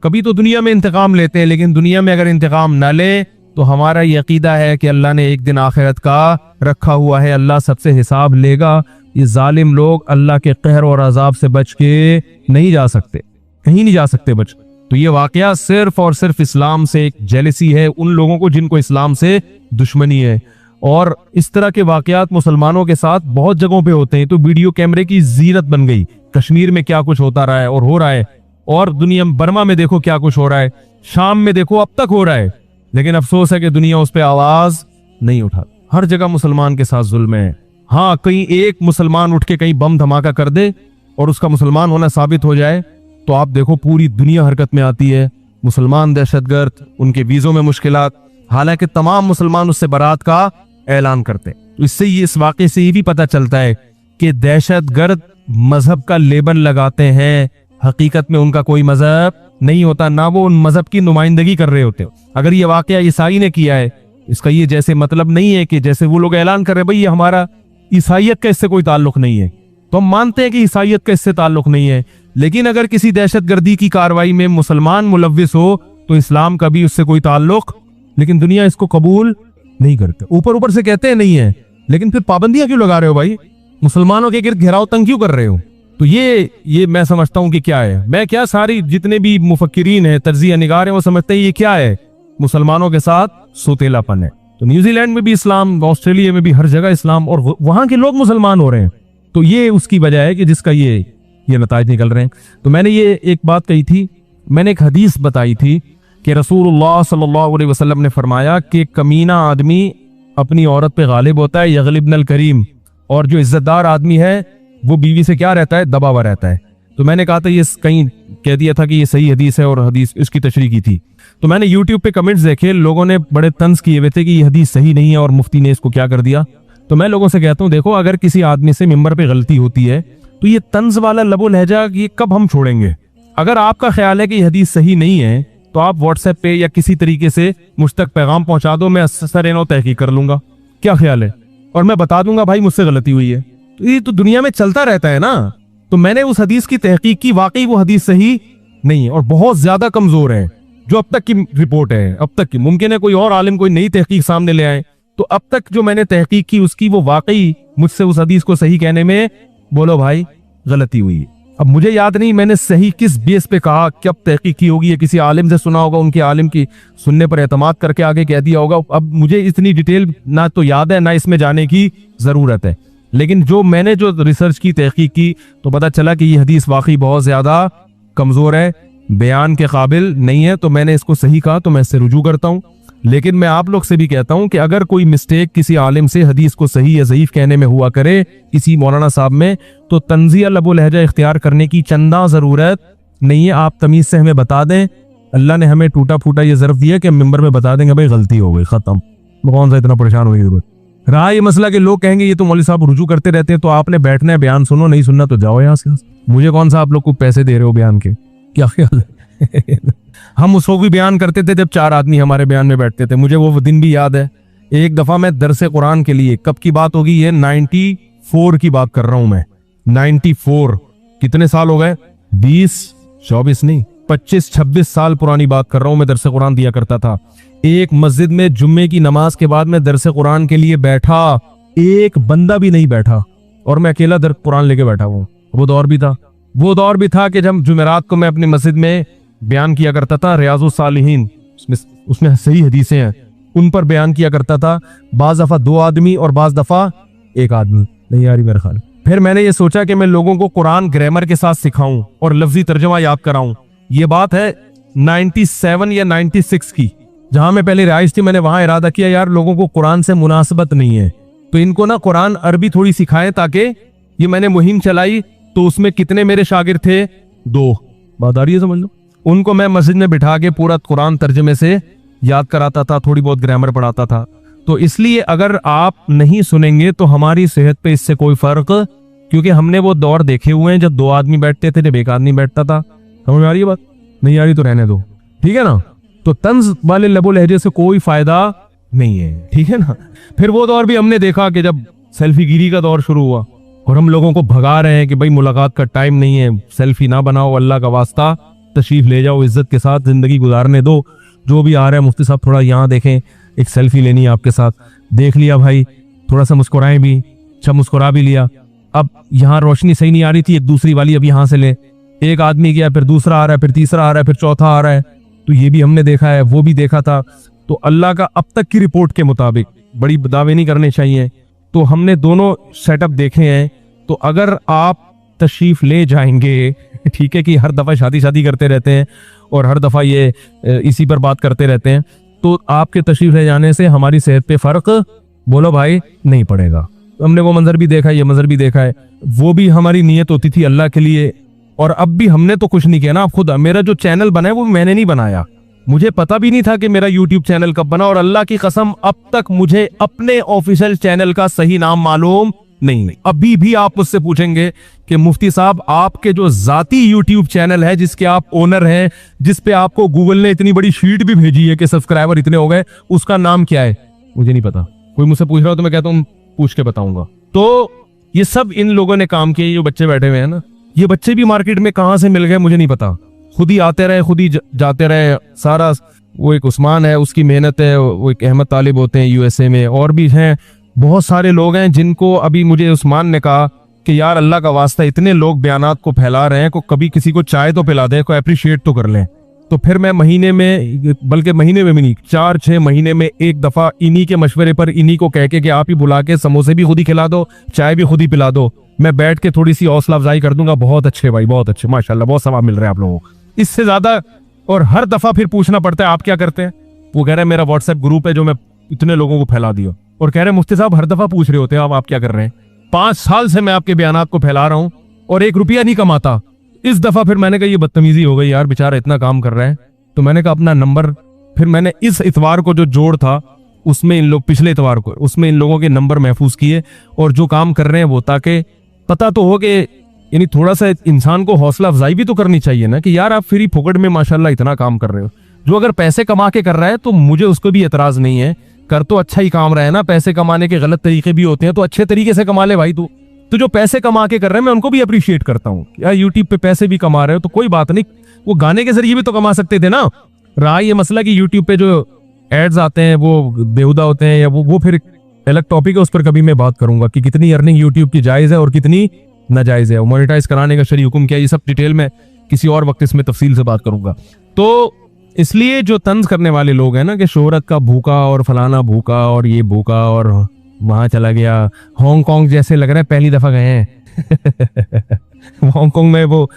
कभी तो दुनिया में इंतकाम लेते हैं, लेकिन दुनिया में अगर इंतकाम ना ले तो हमारा ये अकीदा है कि अल्लाह ने एक दिन आखिरत का रखा हुआ है, अल्लाह सबसे हिसाब लेगा। ये जालिम लोग अल्लाह के कहर और अजाब से बच के नहीं जा सकते, कहीं नहीं जा सकते बच। तो ये वाकया सिर्फ और सिर्फ इस्लाम से एक जेलसी है उन लोगों को जिनको इस्लाम से दुश्मनी है। और इस तरह के वाकयात मुसलमानों के साथ बहुत जगहों पे होते हैं। तो वीडियो कैमरे की जीनत बन गई। कश्मीर में क्या कुछ होता रहा है और हो रहा है, और दुनिया में बर्मा में देखो क्या कुछ हो रहा है, शाम में देखो अब तक हो रहा है। लेकिन अफसोस है कि दुनिया उस पर आवाज नहीं उठा। हर जगह मुसलमान के साथ जुल्म है। हाँ, कहीं एक मुसलमान उठ के कहीं बम धमाका कर दे और उसका मुसलमान होना साबित हो जाए तो आप देखो पूरी दुनिया हरकत में आती है। मुसलमान दहशतगर्द, उनके वीजों में मुश्किलात, हालांकि तमाम मुसलमान उससे बरात का ऐलान करते। तो इससे ये इस वाक़े से ये भी पता चलता है कि दहशतगर्द मजहब का लेबल लगाते हैं, हकीकत में उनका कोई मजहब नहीं होता, ना वो उन मजहब की नुमाइंदगी कर रहे होते। अगर ये वाकया ईसाई ने किया है, इसका ये जैसे मतलब नहीं है कि जैसे वो लोग ऐलान कर रहे भाई ये हमारा ईसाइयत का इससे कोई ताल्लुक नहीं है, तो हम मानते हैं कि ईसाइयत का इससे ताल्लुक नहीं है। लेकिन अगर किसी दहशतगर्दी की कार्रवाई में मुसलमान मुलव्विस हो तो इस्लाम का भी उससे कोई ताल्लुक, लेकिन दुनिया इसको कबूल नहीं करते। ऊपर ऊपर से कहते हैं नहीं है, लेकिन फिर पाबंदियां क्यों लगा रहे हो भाई? मुसलमानों के गिर्द घेराव तंग क्यों कर रहे हो? तो ये मैं समझता हूं कि क्या है, मैं क्या सारी जितने भी मुफक्किरीन है, तर्जिया निगार है, वो समझते हैं ये क्या है, मुसलमानों के साथ सोतेलापन है। तो न्यूजीलैंड में भी इस्लाम, ऑस्ट्रेलिया में भी हर जगह इस्लाम, और वहां के लोग मुसलमान हो रहे हैं। तो ये उसकी वजह है कि जिसका ये नताज निकल रहे हैं। तो मैंने ये एक बात कही थी, मैंने एक हदीस बताई थी कि रसूलुल्लाह सल्लल्लाहु अलैहि वसल्लम ने फरमाया कि कमीना आदमी अपनी औरत पे गालिब होता है, यगलिबनल करीम, और जो इज्जतदार आदमी है वो बीवी से क्या रहता है, दबा हुआ रहता है। तो मैंने कहा था ये कहीं कह दिया था कि ये सही हदीस है और हदीस इसकी तशरीह की थी। तो मैंने यूट्यूब पे कमेंट्स देखे, लोगों ने बड़े तंज किए हुए थे कि ये हदीस सही नहीं है और मुफ्ती ने इसको क्या कर दिया। तो मैं लोगों से कहता हूँ, देखो अगर किसी आदमी से मिंबर पे गलती होती है तो ये तंज वाला लबो लहजा ये कब हम छोड़ेंगे। अगर आपका ख्याल है कि ये हदीस सही नहीं है तो आप व्हाट्सएप पे या किसी तरीके से मुझ तक पैगाम पहुंचा दो, मैं सरेनो तहकीक कर लूंगा, क्या ख्याल है, और मैं बता दूंगा भाई मुझसे गलती हुई है। तो ये तो दुनिया में चलता रहता है ना। तो मैंने उस हदीस की तहकीक की, वाकई वो हदीस सही नहीं है और बहुत ज्यादा कमजोर है, जो अब तक की रिपोर्ट है, अब तक की। मुमकिन है कोई और आलिम कोई नई तहकीक सामने ले आए, तो अब तक जो मैंने तहकीक की उसकी वो वाकई मुझसे उस हदीस को सही कहने में बोलो भाई गलती हुई है। अब मुझे याद नहीं मैंने सही किस बेस पे कहा, कब तहकीक की होगी, या किसी आलिम से सुना होगा, उनके आलिम की सुनने पर एतमाद करके आगे कह दिया होगा। अब मुझे इतनी डिटेल ना तो याद है ना इसमें जाने की जरूरत है, लेकिन जो मैंने जो रिसर्च की, तहकीक की, तो पता चला कि ये हदीस वाकई बहुत ज्यादा कमजोर है, बयान के काबिल नहीं है। तो मैंने इसको सही कहा, तो मैं इससे रुजू करता हूँ। लेकिन मैं आप लोग से भी कहता हूं कि अगर कोई मिस्टेक किसी आलिम से हदीस को सही या ज़ईफ कहने में हुआ करे किसी मौलाना साहब में, तो तंजिया लबो लहजा इख्तियार करने की चंदा जरूरत नहीं है। आप तमीज से हमें बता दें। अल्लाह ने हमें टूटा फूटा ये ज़र्फ दिया कि हम मिंबर में बता देंगे भाई गलती हो गई, खत्म, कौन सा इतना परेशान हुई जरूरत। रहा ये मसला कि लोग कहेंगे ये तो मौलवी साहब रुजू करते रहते हैं, तो आपने बैठना है, बयान सुनो, नहीं सुनना तो जाओ यहाँ से। मुझे कौन सा आप लोग को पैसे दे रहे हो बयान के, क्या ख्याल है। हम उस वक्त भी बयान करते थे जब 4 आदमी हमारे बयान में बैठते थे। मुझे वो दिन भी याद है। एक दफा मैं दरसे कुरान के लिए, कब की बात होगी ये, 94 की बात कर रहा हूं मैं। 94 कितने साल हो गए, 20 24 नहीं 25 26 साल पुरानी बात कर रहा हूं। मैं दरसे कुरान दिया करता था। एक मस्जिद में जुम्मे की नमाज के बाद मैं दरसे कुरान के लिए बैठा, एक बंदा भी नहीं बैठा और मैं अकेला दर कुरान लेके बैठा हूं। वो दौर भी था कि जब जुमेरात को मैं अपनी मस्जिद में बयान किया करता था, रियाजुस सालिहीन, उसमें सही हदीसें हैं, उन पर बयान किया करता था। बाज दफा 2 आदमी और बाज दफा 1 आदमी, नहीं आ रही मेरे ख्याल। फिर मैंने ये सोचा कि मैं लोगों को कुरान ग्रामर के साथ सिखाऊं और लफ्जी तर्जमा याद कराऊं। ये बात है 97 या 96 की, जहां मैं पहले रिहाइश थी। मैंने वहां इरादा किया यार लोगों को कुरान से मुनासबत नहीं है, तो इनको ना कुरान अरबी थोड़ी सिखाएं, ताकि ये मैंने मुहिम चलाई। तो उसमें कितने मेरे शागिर थे, 2, बात आ रही है समझ लो। उनको मैं मस्जिद में बिठा के पूरा कुरान तर्जमे से याद कराता था, थोड़ी बहुत ग्रामर पढ़ाता था। तो इसलिए अगर आप नहीं सुनेंगे तो हमारी सेहत पे इससे कोई फर्क, क्योंकि हमने वो दौर देखे हुए हैं जब 2 आदमी बैठते थे, जब 1 आदमी बैठता था। समझ में आ रही है बात, नहीं आ रही तो रहने दो, ठीक है ना। तो तंज वाले लबो लहजे से कोई फायदा नहीं है, ठीक है ना। फिर वो दौर भी हमने देखा कि जब सेल्फी गिरी का दौर शुरू हुआ और हम लोगों को भगा रहे हैं कि भाई मुलाकात का टाइम नहीं है, सेल्फी ना बनाओ, अल्लाह का वास्ता तशरीफ ले जाओ, इज्जत के साथ जिंदगी गुजारने दो। जो भी आ रहा है मुफ्ती साहब थोड़ा यहाँ देखें, एक सेल्फी लेनी है आपके साथ, देख लिया भाई, थोड़ा सा मुस्कुराएं भी, अच्छा मुस्कुरा भी लिया। अब यहाँ रोशनी सही नहीं आ रही थी, एक दूसरी वाली अब यहाँ से ले, एक आदमी गया, फिर दूसरा आ रहा है, फिर तीसरा आ रहा है, फिर चौथा आ रहा है। तो ये भी हमने देखा है, वो भी देखा था। तो अल्लाह का अब तक की रिपोर्ट के मुताबिक, बड़ी दावे नहीं करने चाहिए, तो हमने दोनों सेटअप देखे हैं। तो अगर आप तशरीफ ले जाएंगे, ठीक है, कि हर दफा शादी करते रहते हैं और हर दफा ये इसी पर बात करते रहते हैं, तो आपके तशरीफ ले जाने से हमारी सेहत पे फर्क बोलो भाई नहीं पड़ेगा। हमने वो मंजर भी देखा है, ये मंजर भी देखा है। वो भी हमारी नीयत होती थी अल्लाह के लिए, और अब भी हमने तो कुछ नहीं किया ना। आप खुद, मेरा जो चैनल बना है वो मैंने नहीं बनाया, मुझे पता भी नहीं था कि मेरा यूट्यूब चैनल कब बना, और अल्लाह की कसम अब तक मुझे अपने ऑफिशियल चैनल का सही नाम मालूम नहीं। अभी भी आप मुझसे पूछेंगे कि मुफ्ती साहब आपके जो जाती यूट्यूब चैनल है जिसके आप ओनर हैं, जिस पे आपको गूगल ने इतनी बड़ी शीट भी भेजी है कि सब्सक्राइबर इतने हो गए, उसका नाम क्या है, मुझे नहीं पता। कोई मुझसे पूछ रहा हो तो मैं कहता हूँ पूछ के बताऊंगा। तो ये सब इन लोगों ने काम किए, जो बच्चे बैठे हुए हैं ना, ये बच्चे भी मार्केट में कहां से मिल गए मुझे नहीं पता, खुद ही आते रहे, खुद ही जाते रहे। सारा वो एक उस्मान है, उसकी मेहनत है, वो एक अहमद तालिब होते हैं यूएसए में, और भी हैं बहुत सारे लोग हैं जिनको अभी मुझे उस्मान ने कहा कि यार अल्लाह का वास्ता इतने लोग बयानात को फैला रहे हैं, को कभी किसी को चाय तो पिला दें, को अप्रिशिएट तो कर लें। तो फिर मैं महीने में, बल्कि महीने में भी नहीं, 4-6 महीने में एक दफा इन्हीं के मशवरे पर, इन्हीं को कह के कि आप ही बुला के समोसे भी खुद ही खिला दो, चाय भी खुद ही पिला दो, मैं बैठ के थोड़ी सी हौसला अफजाई कर दूंगा। बहुत अच्छे भाई, बहुत अच्छे, माशाल्लाह, बहुत सवाब मिल रहा है आप लोगों को, इससे ज्यादा। और हर दफा फिर पूछना पड़ता है आप क्या करते हैं। वो कह रहे हैं मेरा व्हाट्सएप ग्रुप है जो मैं इतने लोगों को फैला दिया, और कह रहे हैं मुफ्ती साहब हर दफा पूछ रहे होते हैं आप क्या कर रहे हैं। 5 साल से मैं आपके बयानात को फैला रहा हूं और 1 रुपया नहीं कमाता, इस दफा फिर मैंने कहा ये बदतमीजी हो गई यार, बेचारा इतना काम कर रहा है। तो मैंने कहा अपना नंबर, फिर मैंने इस इतवार को जो जोड़ था उसमें इन लोग, पिछले इतवार को उसमें इन लोगों के नंबर महफूज किए और जो काम कर रहे हैं वो, ताकि पता तो हो कि, यानी थोड़ा सा इंसान को हौसला अफजाई भी तो करनी चाहिए ना कि यार आप फ्री फोकट में माशाल्लाह इतना काम कर रहे हो। जो अगर पैसे कमा के कर रहा है तो मुझे उसको भी एतराज नहीं है, कर तो अच्छा ही काम रहा है ना। पैसे कमाने के गलत तरीके भी होते हैं, तो अच्छे तरीके से कमा ले भाई तू। तो जो पैसे कमा के कर रहे हैं मैं उनको भी अप्रिशिएट करता हूँ यार, यूट्यूब पे पैसे भी कमा रहे हो तो कोई बात नहीं, वो गाने के जरिए भी तो कमा सकते थे ना। रहा ये मसला कि यूट्यूब पे जो एड्स आते हैं वो बेहुदा होते हैं, या वो फिर अलग टॉपिक है, उस पर कभी मैं बात करूंगा कि कितनी अर्निंग यूट्यूब की जायज है और कितनी नाजायज है, मोनेटाइज कराने का शरई हुक्म क्या है, ये सब डिटेल में किसी और वक्त इसमें तफसील से बात करूंगा। तो इसलिए जो तंज करने वाले लोग हैं ना कि शोहरत का भूखा और फलाना भूखा और ये भूखा और वहां चला गया, हांगकांग जैसे लग रहा है पहली दफा गए हैं। हांगकांग में वो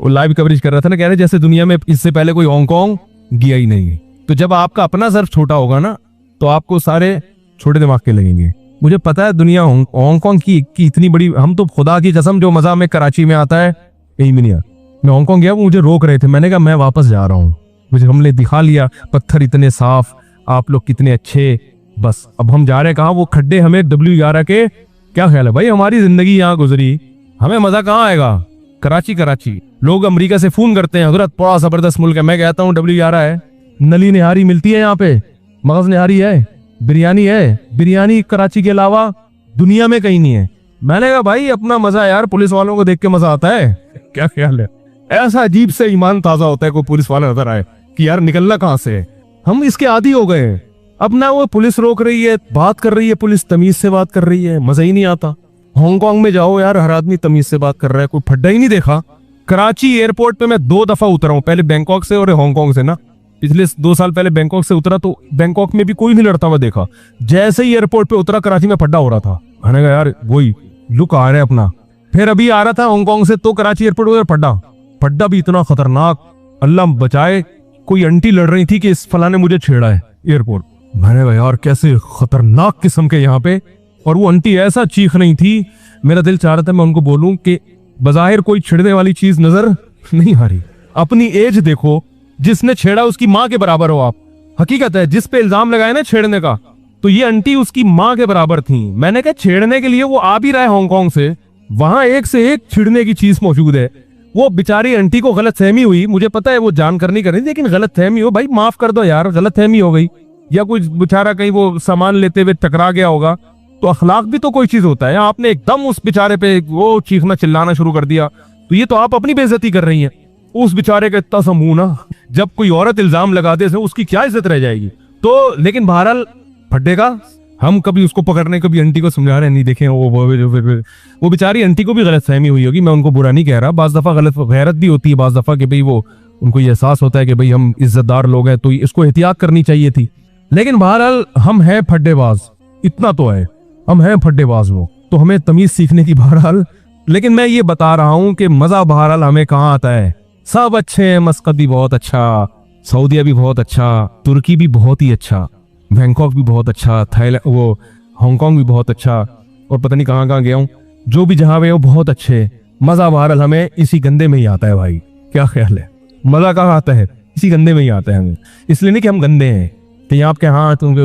लाइव कवरेज कर रहा था ना, कह रहे जैसे दुनिया में इससे पहले कोई हांगकांग गया ही नहीं। तो जब आपका अपना ज़र्फ छोटा होगा ना तो आपको सारे छोटे दिमाग के लगेंगे। मुझे पता है दुनिया हांगकांग की इतनी बड़ी, हम तो खुदा की कसम जो मजा में कराची में आता है यही में नहीं आता। मैं हांगकांग गया, वो मुझे रोक रहे थे, मैंने कहा मैं वापस जा रहा हूँ, मुझे हमने दिखा लिया पत्थर इतने साफ, आप लोग कितने अच्छे, बस अब हम जा रहे हैं कहाँ, वो खड्डे हमें W11 के। क्या ख्याल है भाई, हमारी जिंदगी यहाँ गुजरी, हमें मजा कहाँ आएगा। कराची लोग अमेरिका से फोन करते हैं, हजरत बड़ा जबरदस्त मुल्क है, मैं कहता हूँ W11 है, नली निहारी मिलती है यहाँ पे, मगज निहारी है, बिरयानी कराची के अलावा दुनिया में कहीं नहीं है। मैंने कहा भाई अपना मजा यार, पुलिस वालों को देख के मजा आता है। क्या ख्याल है, ऐसा अजीब से ईमान ताजा होता है कोई पुलिस वाला नजर आए कि यार निकलना कहाँ से है। हम इसके आदी हो गए। अब ना वो पुलिस रोक रही है, बात कर रही है पुलिस, तमीज से बात कर रही है, मजा ही नहीं आता। हांगकांग में जाओ यार, हर आदमी तमीज से बात कर रहा है, कोई फड्डा ही नहीं देखा। कराची एयरपोर्ट पे मैं 2 दफा उतरा हूँ, पहले बैंकॉक से और हांगकांग से ना, पिछले 2 साल पहले बैंकॉक से उतरा तो बैंकॉक में भी कोई नहीं लड़ता हुआ देखा, जैसे ही एयरपोर्ट पे उतरा कराची में फड्डा हो रहा था। मैंने कहा यार वही लुक आ रहा है अपना। फिर अभी आ रहा था हांगकांग से तो कराची एयरपोर्ट पर फड्डा भी इतना खतरनाक, अल्लाह बचाए, कोई आंटी लड़ रही थी कि इस फला ने मुझे छेड़ा है एयरपोर्ट। मैंने कहा यार कैसे खतरनाक किस्म के यहाँ पे, और वो आंटी ऐसा चीख रही थी, मेरा दिल चाह रहा था मैं उनको बोलूं कि बज़ाहिर कोई छेड़ने वाली चीज नजर नहीं आ रही, अपनी एज देखो, जिसने छेड़ा उसकी माँ के बराबर हो आप। हकीकत है, जिस पे इल्जाम लगाए ना छेड़ने का, तो ये आंटी उसकी माँ के बराबर थी। मैंने कहा छेड़ने के लिए वो आ भी रहा है हांगकांग से, वहां एक से एक छिड़ने की चीज मौजूद है। वो बेचारी आंटी को गलतफहमी हुई, मुझे पता है वो जानकर नहीं कर रही, लेकिन गलतफहमी हो भाई, माफ कर दो यार, गलतफहमी हो गई, या कुछ बेचारा कहीं वो सामान लेते हुए टकरा गया होगा, तो अखलाक भी तो कोई चीज होता है। आपने एकदम उस बेचारे पे वो चीखना चिल्लाना शुरू कर दिया, तो ये तो आप अपनी बेइज्जती कर रही हैं। उस बेचारे का इतना सा मुंह ना, जब कोई औरत इल्जाम लगा दे उसकी क्या इज्जत रह जाएगी। तो लेकिन बहरहाल फड्डेगा, हम कभी उसको पकड़ने, कभी आंटी को समझा रहे नहीं, देखें वो बेचारी आंटी को भी गलतफहमी हुई होगी, मैं उनको बुरा नहीं कह रहा, बाज दफा गलत गैरत भी होती है, बाज दफा कि भाई वो उनको ये एहसास होता है कि भाई हम इज्जतदार लोग हैं, तो इसको एहतियात करनी चाहिए थी। लेकिन बहरहाल हम हैं फड्डेबाज, इतना तो है, हम हैं फड्डेबाज वो, तो हमें तमीज सीखने की बहरहाल। लेकिन मैं ये बता रहा हूँ कि मजा बहरहाल हमें कहाँ आता है। सब अच्छे हैं, मस्कत भी बहुत अच्छा, सऊदीया भी बहुत अच्छा, तुर्की भी बहुत ही अच्छा, बैंकॉक भी बहुत अच्छा, थाईलैंड वो हांगकांग भी बहुत अच्छा, और पता नहीं कहाँ कहाँ गया हूँ, जो भी जहाँ गए वो बहुत अच्छे। मजा बहरहाल हमें इसी गंदे में ही आता है भाई। क्या ख्याल है, मजा कहाँ आता है, इसी गंदे में ही आता है हमें। इसलिए नहीं कि हम गंदे हैं कि यहाँ आपके, हाँ तुम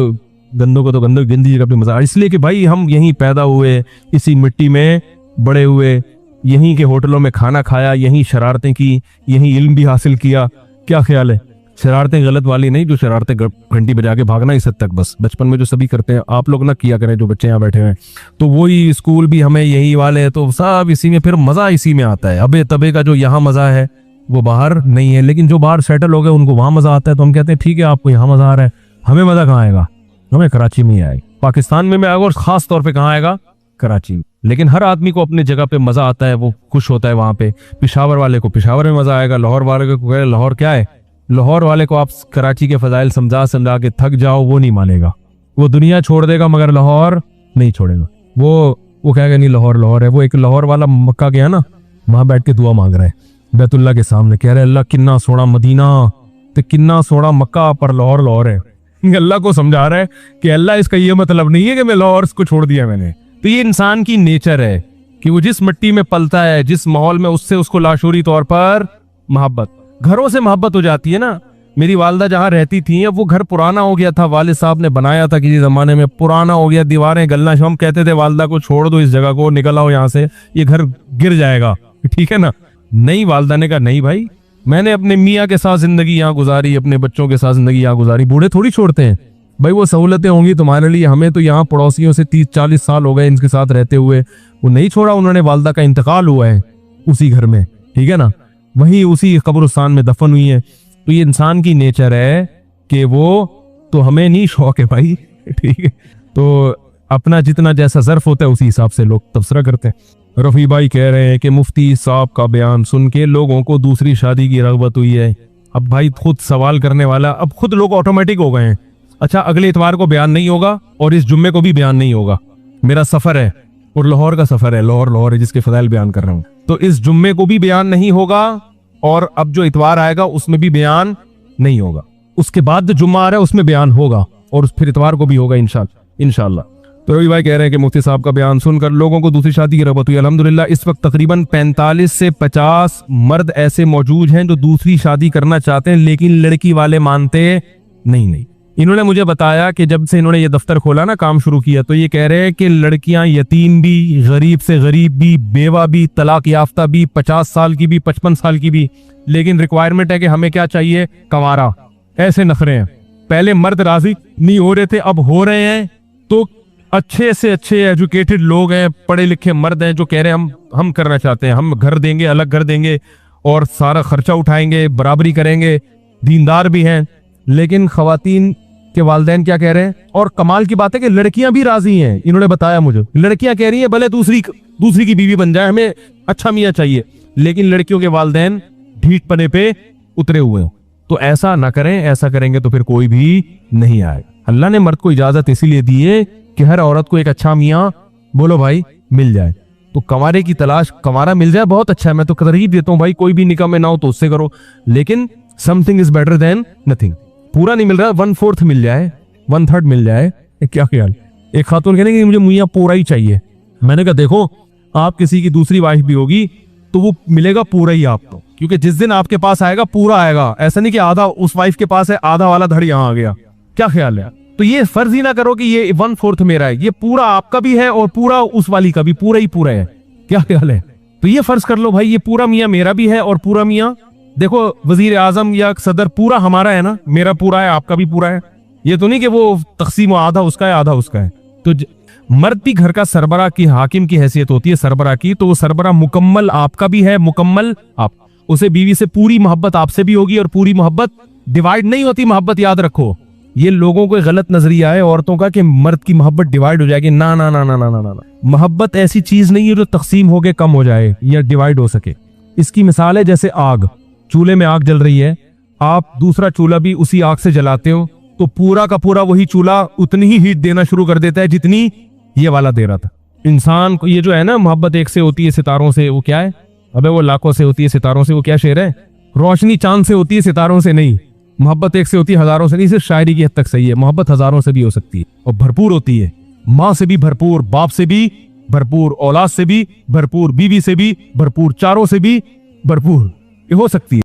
गंदों को तो गंदी जगह पे मजा, इसलिए कि भाई हम यहीं पैदा हुए, इसी मिट्टी में बड़े हुए, यहीं के होटलों में खाना खाया, यहीं शरारतें की, यहीं इल्म भी हासिल किया। क्या ख्याल है, शरारतें गलत वाली नहीं, जो शरारतें घंटी बजा के भागना इस हद तक, बस बचपन में जो सभी करते हैं आप लोग ना किया करें, जो बच्चे यहाँ बैठे हैं, तो वही स्कूल भी हमें यही वाले, तो सब इसी में, फिर मजा इसी में आता है। अबे तबे का जो यहाँ मजा है वो बाहर नहीं है, लेकिन जो बाहर सेटल हो गए उनको वहां मजा आता है, तो हम कहते हैं ठीक है आपको यहाँ मजा आ रहा है, हमें मजा कहाँ आएगा, हमें कराची में ही आएगा, पाकिस्तान में आएगा, और खास तौर पर कहाँ आएगा, कराची। लेकिन हर आदमी को अपने जगह पे मजा आता है, वो खुश होता है वहां पे। पिशावर वाले को पिशावर में मजा आएगा, लाहौर वाले को लाहौर क्या है, लाहौर वाले को आप कराची के फजाइल समझा के थक जाओ, वो नहीं मानेगा, वो दुनिया छोड़ देगा मगर लाहौर नहीं छोड़ेगा। वो कहेगा नहीं लाहौर लाहौर है। वो एक लाहौर वाला मक्का गया ना, वहां बैठ के दुआ मांग रहा है बैतुल्ला के सामने, कह रहे अल्लाह किन्ना सोना मदीना ते किन्ना सोना मक्का, पर लाहौर लाहौर है। अल्लाह को समझा रहा है कि अल्लाह इसका ये मतलब नहीं है कि मैं लाहौर को छोड़ दिया मैंने। तो ये इंसान की नेचर है कि वो जिस मिट्टी में पलता है, जिस माहौल में, उससे उसको लाशूरी तौर पर मोहब्बत, घरों से मोहब्बत हो जाती है ना। मेरी वालदा जहां रहती थी, अब वो घर पुराना हो गया था, वालिद साहब ने बनाया था किसी जमाने में, पुराना हो गया, दीवारें गलना, हम कहते थे वालदा को छोड़ दो इस जगह को, निकल आओ यहाँ से, ये घर गिर जाएगा, ठीक है ना। नहीं, वालदा ने कहा नहीं भाई, मैंने अपने मियाँ के साथ जिंदगी यहाँ गुजारी, अपने बच्चों के साथ जिंदगी यहाँ गुजारी, बूढ़े थोड़ी छोड़ते हैं भाई, वो सहूलतें होंगी तुम्हारे लिए, हमें तो यहाँ पड़ोसियों से 30-40 साल हो गए इनके साथ रहते हुए, वो नहीं छोड़ा उन्होंने। वालदा का इंतकाल हुआ है उसी घर में, ठीक है ना, वहीं उसी कब्रिस्तान में दफन हुई है। तो ये इंसान की नेचर है कि वो, तो हमें नहीं शौक है भाई, ठीक है, तो अपना जितना जैसा ज़र्फ होता है उसी हिसाब से लोग तबसरा करते हैं। रफ़ी भाई कह रहे हैं कि मुफ्ती साहब का बयान सुन के लोगों को दूसरी शादी की रग़बत हुई है। अब भाई खुद सवाल करने वाला, अब खुद लोग ऑटोमेटिक हो गए हैं। अच्छा, अगले इतवार को बयान नहीं होगा और इस जुम्मे को भी बयान नहीं होगा, मेरा सफर है और लाहौर का सफर है, लाहौर है जिसके फजाइल बयान कर रहा हूँ, तो इस जुम्मे को भी बयान नहीं होगा और अब जो इतवार आएगा उसमें भी बयान नहीं होगा, उसके बाद जो जुम्मा आ रहा है उसमें बयान होगा और फिर इतवार को भी होगा इंशाल्लाह। तो रवि भाई कह रहे हैं कि मुफ्ती साहब का बयान सुनकर लोगों को दूसरी शादी की रग़बत हुई। अल्हम्दुलिल्लाह इस वक्त तकरीबन 45 से 50 मर्द ऐसे मौजूद हैं जो दूसरी शादी करना चाहते हैं, लेकिन लड़की वाले मानते नहीं। इन्होंने मुझे बताया कि जब से इन्होंने ये दफ्तर खोला ना, काम शुरू किया, तो ये कह रहे हैं कि लड़कियां यतीम भी, गरीब से गरीब भी, बेवा भी, तलाक याफ्ता भी, 50 साल की भी, 55 साल की भी, लेकिन रिक्वायरमेंट है कि हमें क्या चाहिए, कंवारा। ऐसे नखरे हैं। पहले मर्द राजी नहीं हो रहे थे, अब हो रहे हैं। तो अच्छे से अच्छे एजुकेटेड लोग हैं, पढ़े लिखे मर्द हैं जो कह रहे हैं हम करना चाहते हैं, हम घर देंगे, अलग घर देंगे और सारा खर्चा उठाएंगे, बराबरी करेंगे, दीनदार भी हैं। लेकिन खवातीन के वालिदैन क्या कह रहे हैं, और कमाल की बात है कि लड़कियां भी राजी हैं। इन्होंने बताया मुझे, लड़कियां कह रही हैं भले दूसरी की बीवी बन जाए, हमें अच्छा मियां चाहिए, लेकिन लड़कियों के वालिदैन ढीठ पने पे उतरे हुए हो। तो ऐसा ना करें, ऐसा करेंगे तो फिर कोई भी नहीं आएगा। अल्लाह ने मर्द को इजाजत इसीलिए दी है कि हर औरत को एक अच्छा मियां, बोलो भाई, मिल जाए। तो कंवारे की तलाश, कंवारा मिल जाए बहुत अच्छा है, मैं तो तरहीब देता हूँ भाई, कोई भी निकाह में ना हो तो उससे करो, लेकिन something is better than nothing. पूरा नहीं मिल रहा, 1/4 मिल जाए, 1/3 मिल जाए, क्या ख्याल। एक खातून कहने की मुझे मियां पूरा ही चाहिए। मैंने कहा देखो, आप किसी की दूसरी वाइफ भी होगी तो वो मिलेगा पूरा ही आपको, क्योंकि जिस दिन आपके पास आएगा पूरा आएगा, ऐसा नहीं कि आधा उस वाइफ के पास है, आधा वाला धड़ यहाँ आ गया। क्या ख्याल है। तो ये फर्ज ही ना करो कि ये 1/4 मेरा है, ये पूरा आपका भी है और पूरा उस वाली का भी पूरा ही पूरा है। क्या ख्याल है। तो ये फर्ज कर लो भाई, ये पूरा मियां मेरा भी है और पूरा मियां, देखो वजीर आजम या सदर पूरा हमारा है ना, मेरा पूरा है, आपका भी पूरा है। ये तो नहीं कि वो तकसीम आधा उसका है आधा उसका है। तो मर्द भी घर का सरबरा की, हाकिम की हैसियत होती है सरबरा की, तो वो सरबरा मुकम्मल आपका भी है, मुकम्मल आप, उसे बीवी से पूरी मोहब्बत आपसे भी होगी और पूरी मोहब्बत डिवाइड नहीं होती मोहब्बत, याद रखो। ये लोगों को गलत नजरिया है औरतों का कि मर्द की मोहब्बत डिवाइड हो जाएगी। ना ना ना ना ना ना ना, मोहब्बत ऐसी चीज नहीं है जो तकसीम होके कम हो जाए या डिवाइड हो सके। इसकी मिसाल है जैसे आग, चूल्हे में आग जल रही है, आप दूसरा चूल्हा भी उसी आग से जलाते हो, तो पूरा का पूरा वही चूल्हा उतनी ही हीट देना शुरू कर देता है जितनी ये वाला दे रहा था। इंसान को ये जो है ना, मोहब्बत एक से होती है सितारों से, वो क्या है, अबे वो लाखों से होती है सितारों से, वो क्या शेर है, रोशनी चांद से होती है सितारों से नहीं, मोहब्बत एक से होती है हजारों से नहीं। सिर्फ शायरी की हद तक सही है, मोहब्बत हजारों से भी हो सकती है और भरपूर होती है, माँ से भी भरपूर, बाप से भी भरपूर, औलाद से भी भरपूर, बीवी से भी भरपूर, चारों से भी भरपूर, ये हो सकती है।